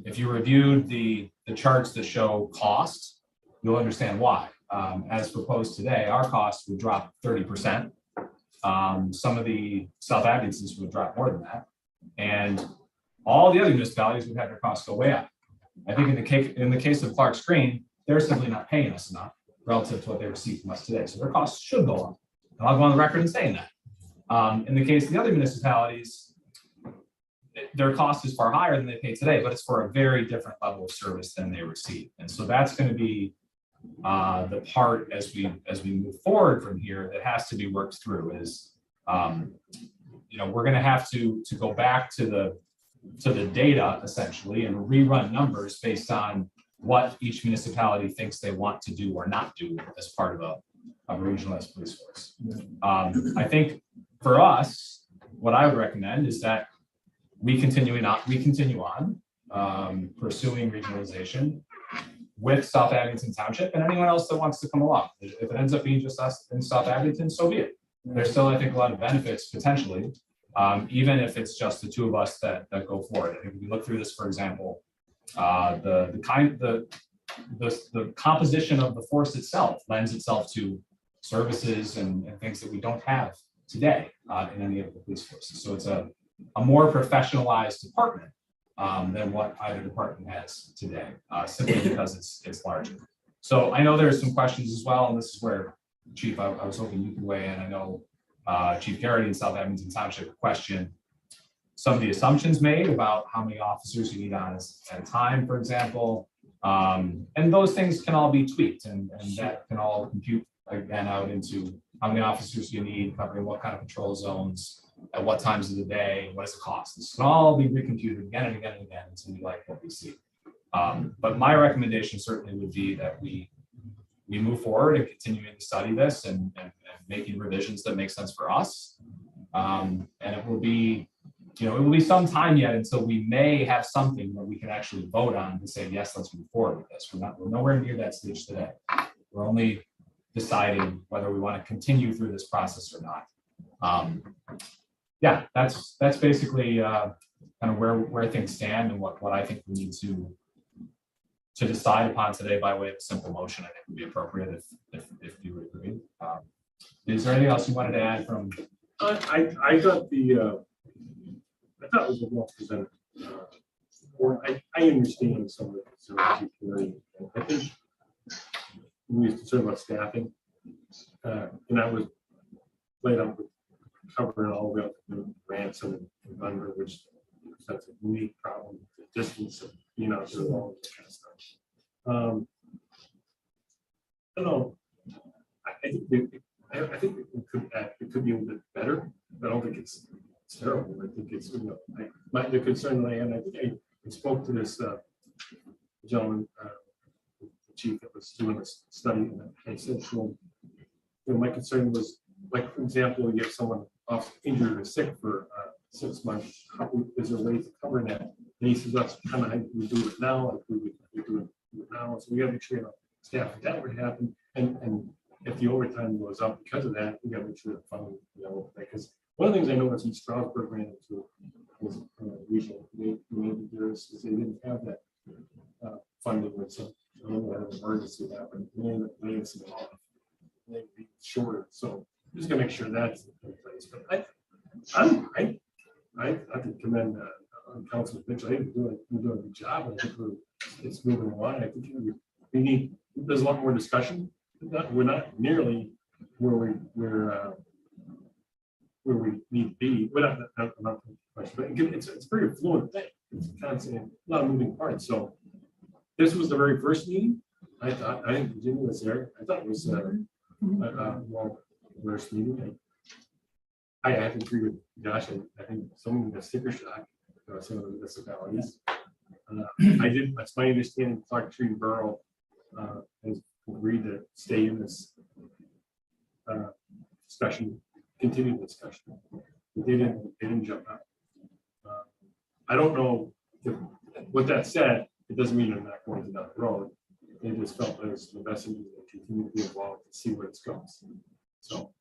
If you reviewed the charts that show cost, you'll understand why. As proposed today, our costs would drop 30%. Some of the South Abingtons would drop more than that. And all the other municipalities would have their costs go way up. I think in the case of Clark's Green, they're simply not paying us enough relative to what they receive from us today. So their costs should go up. And I'll go on the record in saying that. In the case of the other municipalities, their cost is far higher than they pay today, but it's for a very different level of service than they receive. And so that's going to be the part as we move forward from here that has to be worked through is, we're going to have to go back to the data essentially and rerun numbers based on what each municipality thinks they want to do or not do as part of a regionalized police force. I think for us, what I would recommend is that we continue on pursuing regionalization with South Abington Township and anyone else that wants to come along. If it ends up being just us in South Abington, so be it. There's still, I think, a lot of benefits potentially even if it's just the two of us that go forward. I think if we look through this, for example, the composition of the force itself lends itself to services and things that we don't have today in any of the police forces. So it's a more professionalized department than what either department has today, simply because it's larger. So I know there's some questions as well, and this is where, Chief, I was hoping you could weigh in. I know Chief Garrity in South Edmonton Township questioned some of the assumptions made about how many officers you need on at a time, for example. And those things can all be tweaked, and that can all compute again out into how many officers you need, covering what kind of patrol zones, at what times of the day, what does it cost. This can all be recomputed again and again and again until we like what we see. But my recommendation certainly would be that we move forward and continuing to study this and making revisions that make sense for us. And it will be, it will be some time yet until we may have something that we can actually vote on to say, yes, let's move forward with this. We're nowhere near that stage today. We're only deciding whether we want to continue through this process or not. Yeah, that's basically kind of where things stand and what I think we need to decide upon today by way of a simple motion. I think would be appropriate if you would agree. Is there anything else you wanted to add from? I thought I thought it was a well presented. Or I understand some of the concerns you carry. I think we was concerned about staffing, and I was laid out with covering all the way up to Ransom and Thunder, which that's a unique problem. The distance of to all that kind of stuff. I don't know. I think it could be a little bit better, but I don't think it's terrible. I think it's the concern that I had. I think I spoke to this gentleman, the chief that was doing this study, and I said to him, my concern was, like, for example, you get someone off injured or sick for 6 months. Is there a way to cover that? And he says that's kind of how we do it now. Like we do it now, so we got to make sure staff if that would happen, and if the overtime goes up because of that, we got to make sure the funding, because one of the things I noticed in Strasburg ran into was regional community years is they didn't have that funding with some an emergency happened. They'd be shorter, so just gonna make sure that's in place. But I could commend Councilor Mitchell. I think you're doing a good job. I think it's moving along. I think there's a lot more discussion. We're not nearly where we need to be. We're not question, but it's a very fluid thing. It's constantly a lot of moving parts. So this was the very first meeting. I think Virginia was there. I thought it was first meeting. I have to agree with Josh. I think someone got sticker shock. Some of the municipalities. That's my understanding. Clark Tree Borough has agreed to stay in this discussion, continue the discussion. But they didn't jump out. I don't know with that said, it doesn't mean they're not going to down the road. They just felt it was the best thing to continue to be involved and see where it goes. So,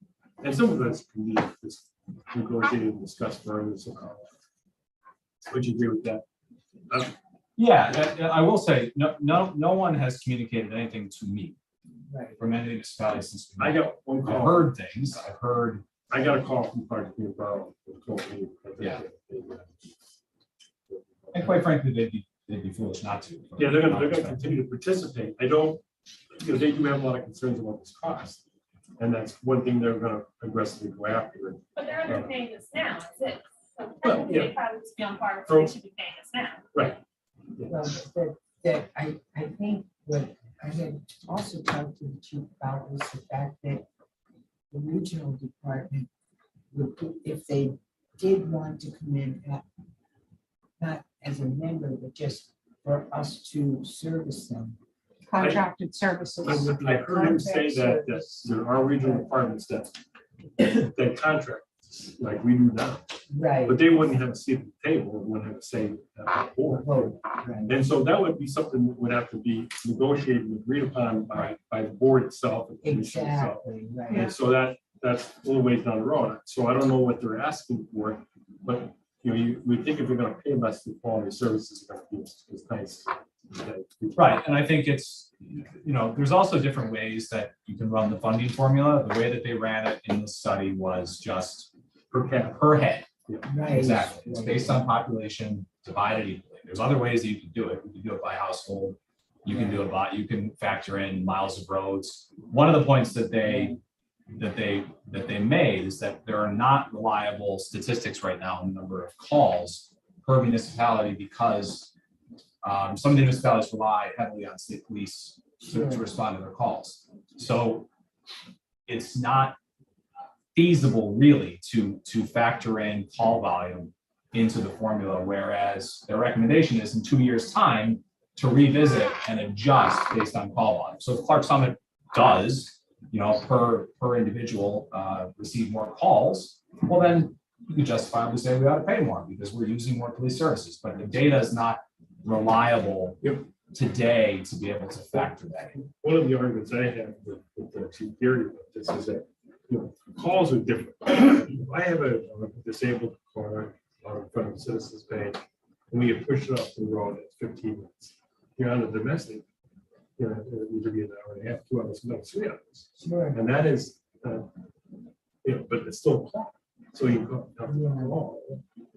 and some of this can be just negotiated and discussed further. So, would you agree with that? Yeah, I will say no one has communicated anything to me from any municipality since I got one call. I've heard things. I got a call from Clark Tree Borough. Yeah. And quite frankly, they'd be foolish not to. Yeah, they're gonna continue to participate. I don't, they do have a lot of concerns about this cost. And that's one thing they're gonna aggressively go after. But they're underpaying us now, is it? So Well, technically, yeah. they probably should be on par with what they should be paying us now. Right. Well, that I think what I had also talked to the chief about was the fact that the regional department would, if they did want to come in, not as a member, but just for us to service them. Contracted services. I heard him say that there are regional departments that contract like we do now. Right. But they wouldn't have a seat at the table, wouldn't have a say at the board. Right. And so that would be something that would have to be negotiated and agreed upon by the board itself. And the commission itself. Exactly, right. And so that's a little ways down the road. So I don't know what they're asking for. But, you know, you would think if you're gonna pay less, the quality of services are gonna be as nice. Right, and I think it's, you know, there's also different ways that you can run the funding formula. The way that they ran it in the study was just per head. Right. Exactly. It's based on population divided equally. There's other ways that you can do it. You can do it by household. You can do it by, you can factor in miles of roads. One of the points that they made is that there are not reliable statistics right now on the number of calls per municipality because some of the municipalities rely heavily on state police to respond to their calls. So it's not feasible really to factor in call volume into the formula, whereas their recommendation is in 2 years' time to revisit and adjust based on call volume. So if Clark Summit does, you know, per individual receive more calls, well, then you could justifiably say we ought to pay more because we're using more police services, but the data is not reliable today to be able to factor that in. One of the arguments I have with the chief theory about this is that, you know, calls are different. If I have a disabled car in front of Citizens Bank, and we have pushed it off the road, it's 15 minutes. You're on a domestic, you know, it would be an hour and a half, 2 hours, no, 3 hours. Sure. And that is, you know, but it's still a call. So you go,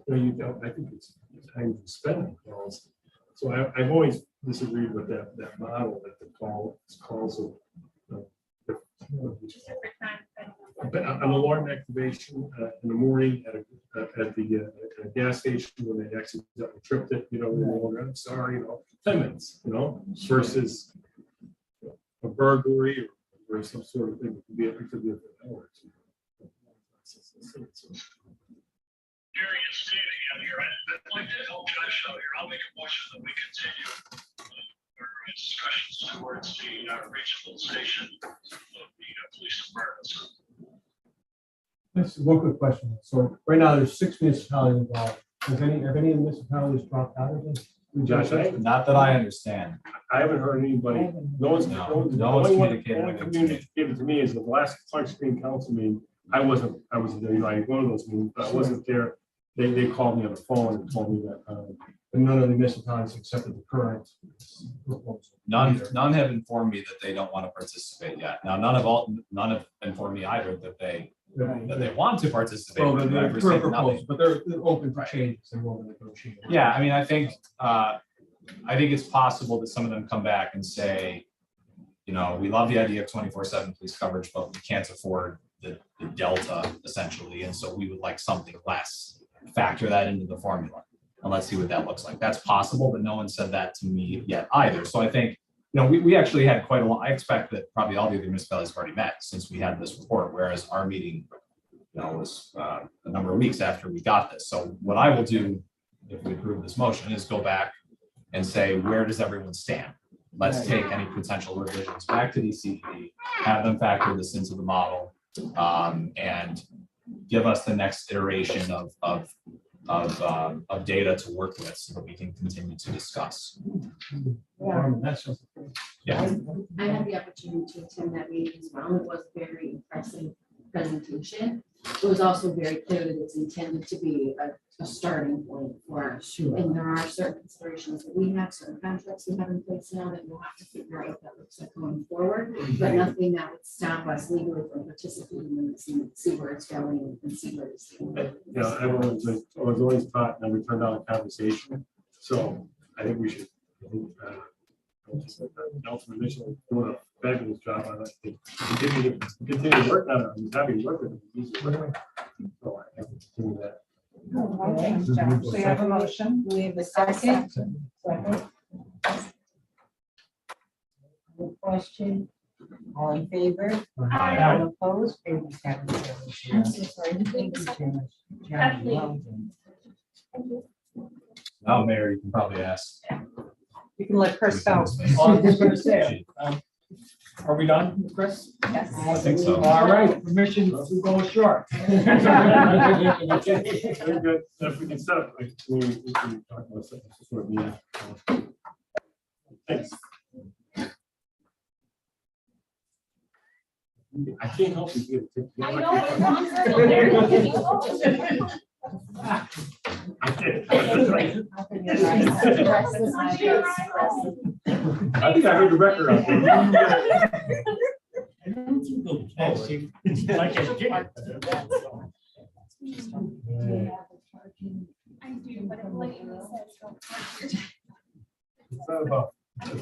you know, I think it's time to spend on calls. So I've always disagreed with that model that the calls of Different time. but an alarm activation in the morning at a gas station when they accidentally tripped it, you know, I'm sorry, you know, 10 minutes, you know, versus a burglary or some sort of thing. It could be an hour or two. Gary, it's Steve again here. I'd like to help Josh out here. I'll make a motion that we continue our discussions towards the regional station of the police departments. That's one quick question. So right now, there's 6 municipalities involved. Have any of the municipalities dropped out of this? Josh, Not that I understand. I haven't heard anybody, no one's communicated with me. communicated to me is the last Clark Stream Council meeting. I wasn't there, you know, I one of those meetings, but I wasn't there. They called me on the phone and told me that, And none of the municipalities accepted the current proposal. None have informed me that they don't want to participate yet. Now, none have informed me either that they want to participate. Well, but the I've current received nothing. proposal, but they're open for changes and willing to negotiate. Yeah, I mean, I think it's possible that some of them come back and say, you know, we love the idea of 24/7 police coverage, but we can't afford the delta essentially, and so we would like something less. Factor that into the formula, and let's see what that looks like. That's possible, but no one said that to me yet either. So I think, you know, we actually had quite a lot. I expect that probably all the other municipalities have already met since we had this report, whereas our meeting, you know, was a number of weeks after we got this. So what I will do, if we approve this motion, is go back and say, where does everyone stand? Let's take any potential revisions back to DCD, have them factor this into the model, and give us the next iteration of data to work with so that we can continue to discuss. Yeah. I had the opportunity to attend that meeting as well. It was a very impressive presentation. It was also very clear that it's intended to be a starting point for us. And there are certain considerations that we have, certain contracts we have in place now that we'll have to figure out what that looks like going forward. But nothing that would stop us legally from participating in this and see where it's going and see where it's going. you know, I was always taught that we turned down a conversation. So I think we should, Nelson Mitchell doing a fabulous job on it. Continue to work on it. I'm happy to work with it. So I have to continue that. So you have a motion. We have a second. Second. Any question? All in favor? Aye. All opposed? Favors have it. I'm so sorry. Thank you, Jim. John, well done. Now, Mayor, you can probably ask. You can let Chris go. Well, I was just gonna say, are we done, Chris? Yes. I think so. All right, permission to go short. Very good. If we can set up, like, we can talk about some sort of meeting. Thanks. I can't help you. I know, it's on her. There you go. I think I heard the record out there. I don't think they'll tell it. Like I did. I do, but it blatantly says don't park here. It's not about-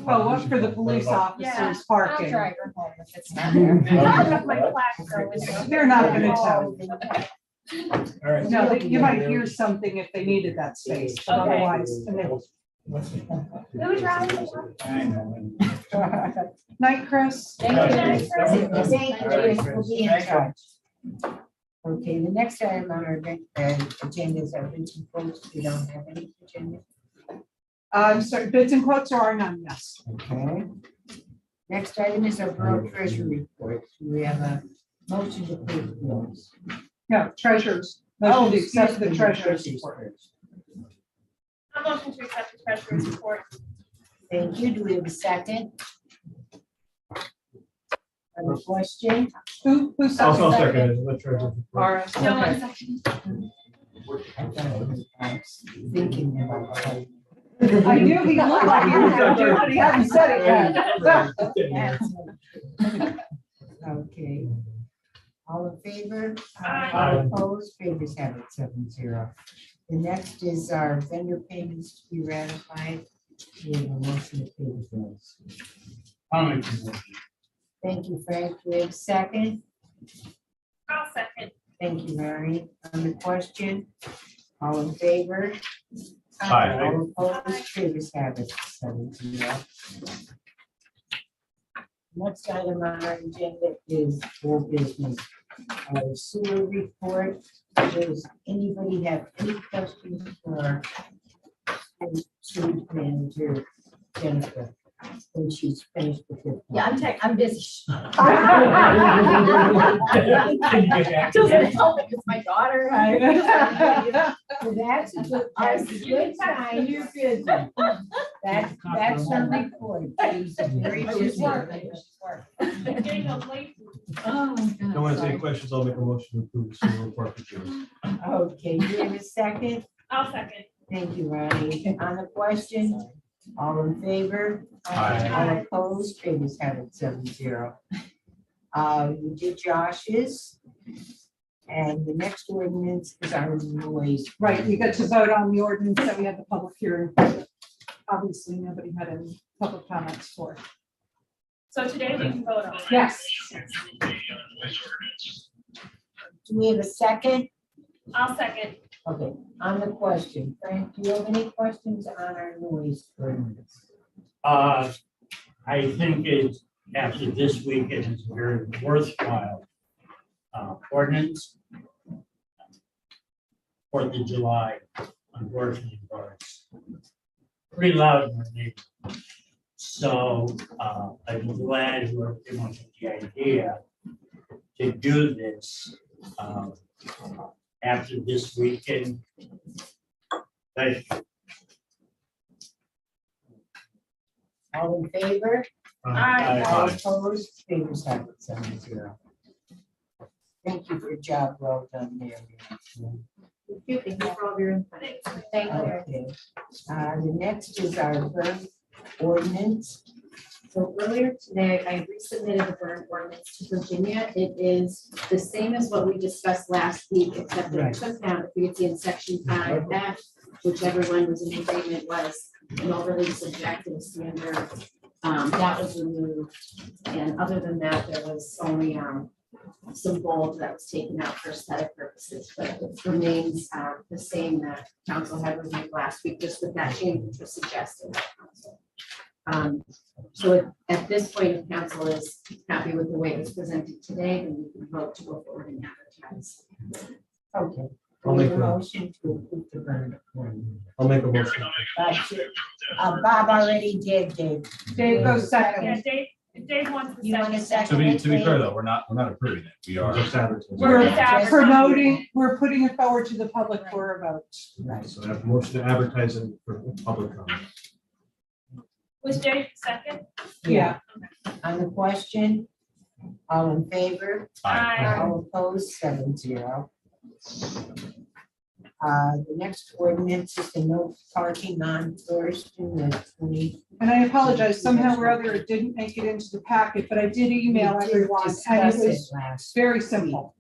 Oh, what for the police officers I'll parking? drive her home if it's not there. I have my plaque, so it's- They're not gonna tell you. All right. No, you might hear something if they needed that space, but Okay. otherwise. and Who drives? I know. then- Night, Chris. Thank you. Thank you. We'll be in touch. Okay, the next item on our agenda is our written quotes. We don't have any agenda. So bids and quotes are none, yes. Okay. Next item is our borough treasury report. We have a motion to pay the bills. No, treasures. Oh, Motion to accept excuse the me, treasurer's treasurer's report. first. I'm motion to accept the treasurer's report. Thank you. Do we have a second? A question? Who I'll seconded? second it. Let Treasurer report. Laura, No, okay. one second. I was thinking about that. I knew he looked like he was gonna do it, but he hadn't said it yet. Okay. All in favor? Aye. All opposed? Favors have it 7-0. The next is our vendor payments to be ratified. We have a motion to pay the bills. I'll make the motion. Thank you, Frank. Do we have a second? I'll second. Thank you, Mary. On the question, all in favor? Aye. All opposed? Favors have it 7-0. Next item on our agenda is for business. Our sewer report. Does anybody have any questions for our sewer manager, Jennifer, when she's finished with her? Yeah, I'm busy. Just It's my daughter. Well, that's a good sign, you're busy. That's her report. She's very busy. getting a late. Oh, my God. Don't want to take questions. I'll make a motion to approve the sewer report for June. Okay, do you have a second? I'll second. Thank you, Ronnie. On the question, all in favor? Aye. All opposed? Favors have it 7-0. You did Josh's. And the next ordinance is our noise. Right, we got to vote on the ordinance that we had the public hearing. Obviously, nobody had any public comments for it. So today we can vote on it. Yes. Do we have a second? I'll second. Okay, on the question, Frank, do you have any questions on our noise ordinance? I think it, after this week, it is a very worthwhile ordinance. Fourth of July, unfortunately, was pretty loud in our neighborhood. So I'm glad we're came up with the idea to do this after this weekend. Thank you. All in favor? Aye. All opposed? Favors have it 7-0. Thank you for your job well done there. Thank you for all your input. Thank you. Okay. The next is our burn ordinance. So earlier today, I resubmitted the burn ordinance to Virginia. It is the same as what we discussed last week, except that it took down, if you could see in section 5, that which everyone was in agreement was an overly subjective standard. That was removed. And other than that, there was only some bold that was taken out for aesthetic purposes, but it remains the same that council had reviewed last week, just with that change which was suggested by council. So at this point, if council is happy with the way it was presented today, then we can vote to go forward and advertise. Okay. I'll We make have a a- motion to approve the burn ordinance. I'll make a motion. Bob already did, Dave. Dave goes second. Yeah, Dave wants to You want a second. second? To be clear though, we're not approving it. We are. Just advertise. We're We're just advertising. promoting, we're putting it forward to the public for a vote. Right. So I have a motion to advertise it for public comment. Was Dave second? Yeah. On the question, all in favor? Aye. All opposed, 7-0. The next ordinance is the no parking on Thurston, the 20. And I apologize, somehow or other it didn't make it into the packet, but I did email We did everyone and it discuss was last very simple.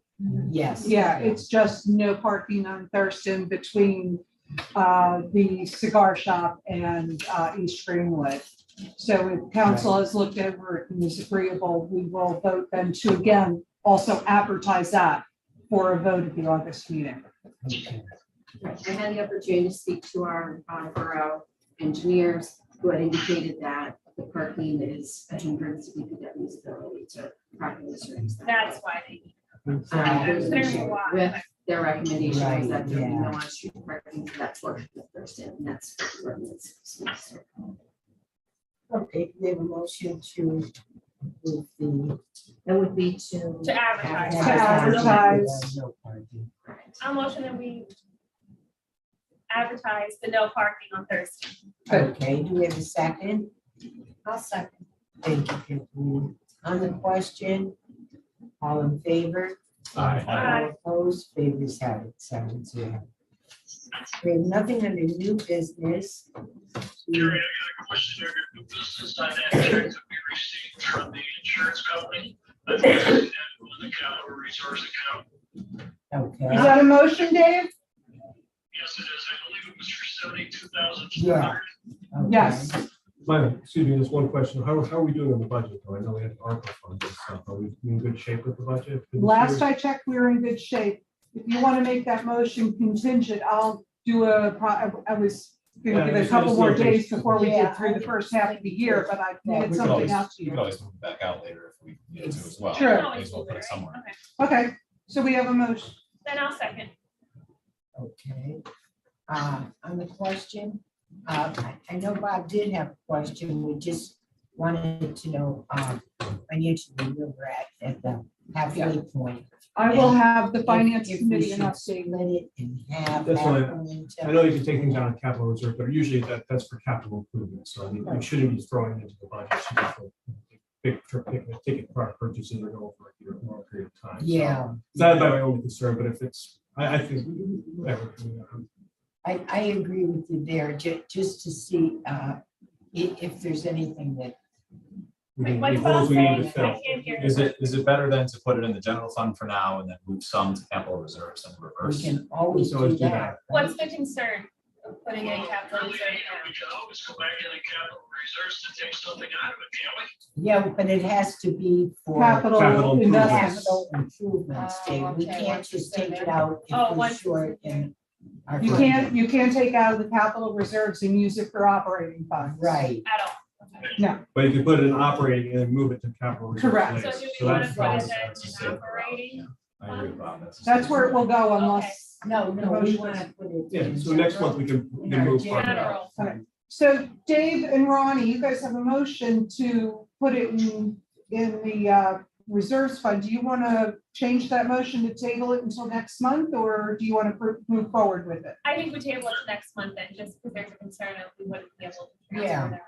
Yes. Yeah, it's just no parking on Thurston between the cigar shop and East Greenwood. So if council has looked over it and is agreeable, we will vote then to again also advertise that for a vote at the August meeting. Okay. I had the opportunity to speak to our borough engineers who had indicated that the parking is a hindrance to DPW's ability to properly service that. That's why they. Exactly. With their recommendation Right, was that there be yeah. no on-street parking for that portion of Thurston, and that's what the ordinance speaks to. Okay, we have a motion to approve the. That would be to. To advertise. To advertise. No parking. I'll motion that we advertise the no parking on Thursday. Okay, do we have a second? I'll second. Thank you, Kathleen. On the question, all in favor? Aye. All opposed, favors have it, 7-0. We have nothing under new business. Jerry, I got a question there. New business on that check that we received from the insurance company. I think that was the capital resource account. Okay. Is that a motion, Dave? Yes, it is. I believe it was for 72,400. Yeah. Okay. Yes. Excuse me, there's one question. How are we doing on the budget? though? I know we had ARPA funds and stuff. Are we in good shape with the budget? for this Last year? I checked, we were in good shape. If you want to make that motion contingent, I'll do I was gonna Yeah, give it a just- couple just more look at- days before we Yeah, get through the first half of the year, but I Yeah, needed We could something always, out to we you. could always move it back out later if we needed to as well. Sure. May as well put it somewhere. Okay, Okay, so we have a motion. then I'll second. Okay. On the question, I know Bob did have a question. We just wanted to know, financially where we're at the halfway point. I will have the finance If we committee an should update. Split it and have. That's that fine. go into- I know you can take things out of capital reserve, but usually that's for capital improvements. So I mean, we shouldn't be throwing it into the budget. Should be for Big ticket product purchases or go for a year or a period of time. So Yeah, That's not my only concern, but if it's, I think, whatever. I agree with you there, just to see, if there's anything that. What's holes we need to saying? fill. I can't hear. Is it better than to put it in the general fund for now and then move some to capital reserves and We reverse? can always always do do that. that. What's the concern of putting in capital reserve We can always go back in the capital reserves to take something out of it, can't we? Yeah, but it has to be for. Capital Capital investments. Capital improvements, Dave. We okay, can't once you just say take it that. out Oh, if we're once- short in. our You budget. can't take out of the capital reserves and use it for operating funds. Right, at all? Okay. No, But you can put it in operating and then move it to capital reserve. Correct. later. So do we So want to that's put it fine. then in operating? I agree with Bob. that's where it will go unless, no, we Motion. want to put it. Yeah, in so next month general. we can move. part of that. General. okay. So Dave and Ronnie, you guys have a motion to put it in the reserves fund. Do you want to change that motion to table it until next month, or do you want to move forward with it? I think we table it to next month then, just because there's a concern of we wouldn't be able to. Yeah. transfer that.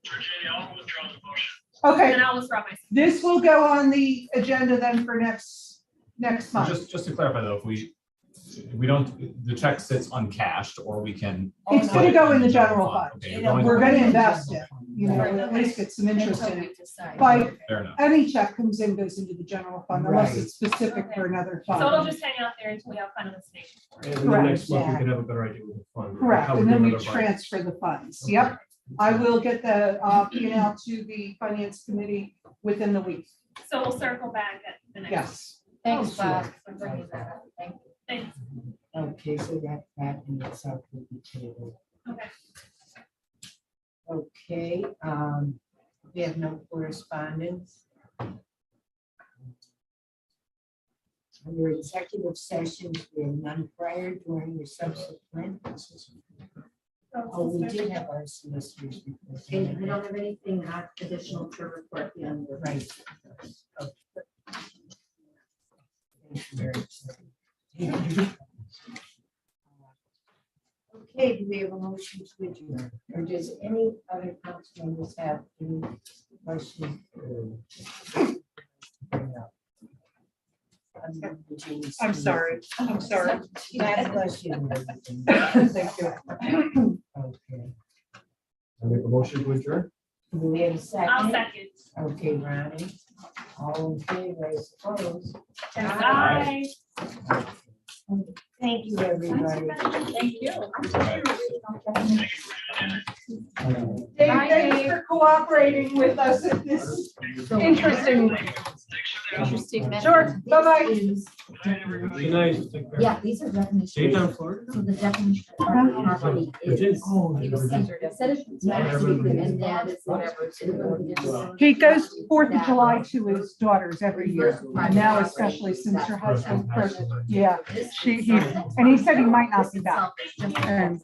Virginia, I'll withdraw the motion. Okay, And I'll withdraw myself. this will go on the agenda then for next month. Just to clarify though, if we don't, the check sits uncashed or we can. It's put gonna it go in the general fund. Okay, you're You know, going- We're gonna invest it, you know, Right. at least get some interest Until in we it. decide. But Fair enough. any check comes in, goes into the general fund unless Right. it's specific for another So it'll fund. just hang out there until we have final destination. And then Correct. next month we can have a better idea with the fund. Correct, how we're and then we doing with our budget. transfer the funds. Yep. I will get the P&L to the finance committee within the week. So we'll circle back at the next. Yes. Thanks, Oh, Bob, sure. for bringing that up. Thank you. Thanks. Okay, so that in itself will be tabled. Okay. Okay, we have no correspondence. Under executive sessions, we have none prior, during, or subsequent. Oh, we did have our solicitors report. And I don't have anything additional to report beyond the. Right. Thank you very much. Okay, do we have a motion to adjourn? Or does any other council members have any questions? Bring up? I'm sorry, I'm sorry. God bless you. Thank you. Okay. I make a motion to adjourn. Do we have a I'll second? second. Okay, Ronnie. All in favor, I suppose. Aye. Thank you, everybody. Thank you. Dave, thanks for cooperating with us at this interesting. Interesting. Sure, bye-bye. Good night. Yeah, these are definitions. Dave down Florida? So the definition of property is. Oh, It was centered, instead of and that is whatever. He goes 4th of July to his daughters every year, and now especially since her husband first, yeah, he, and he said he might not be back. And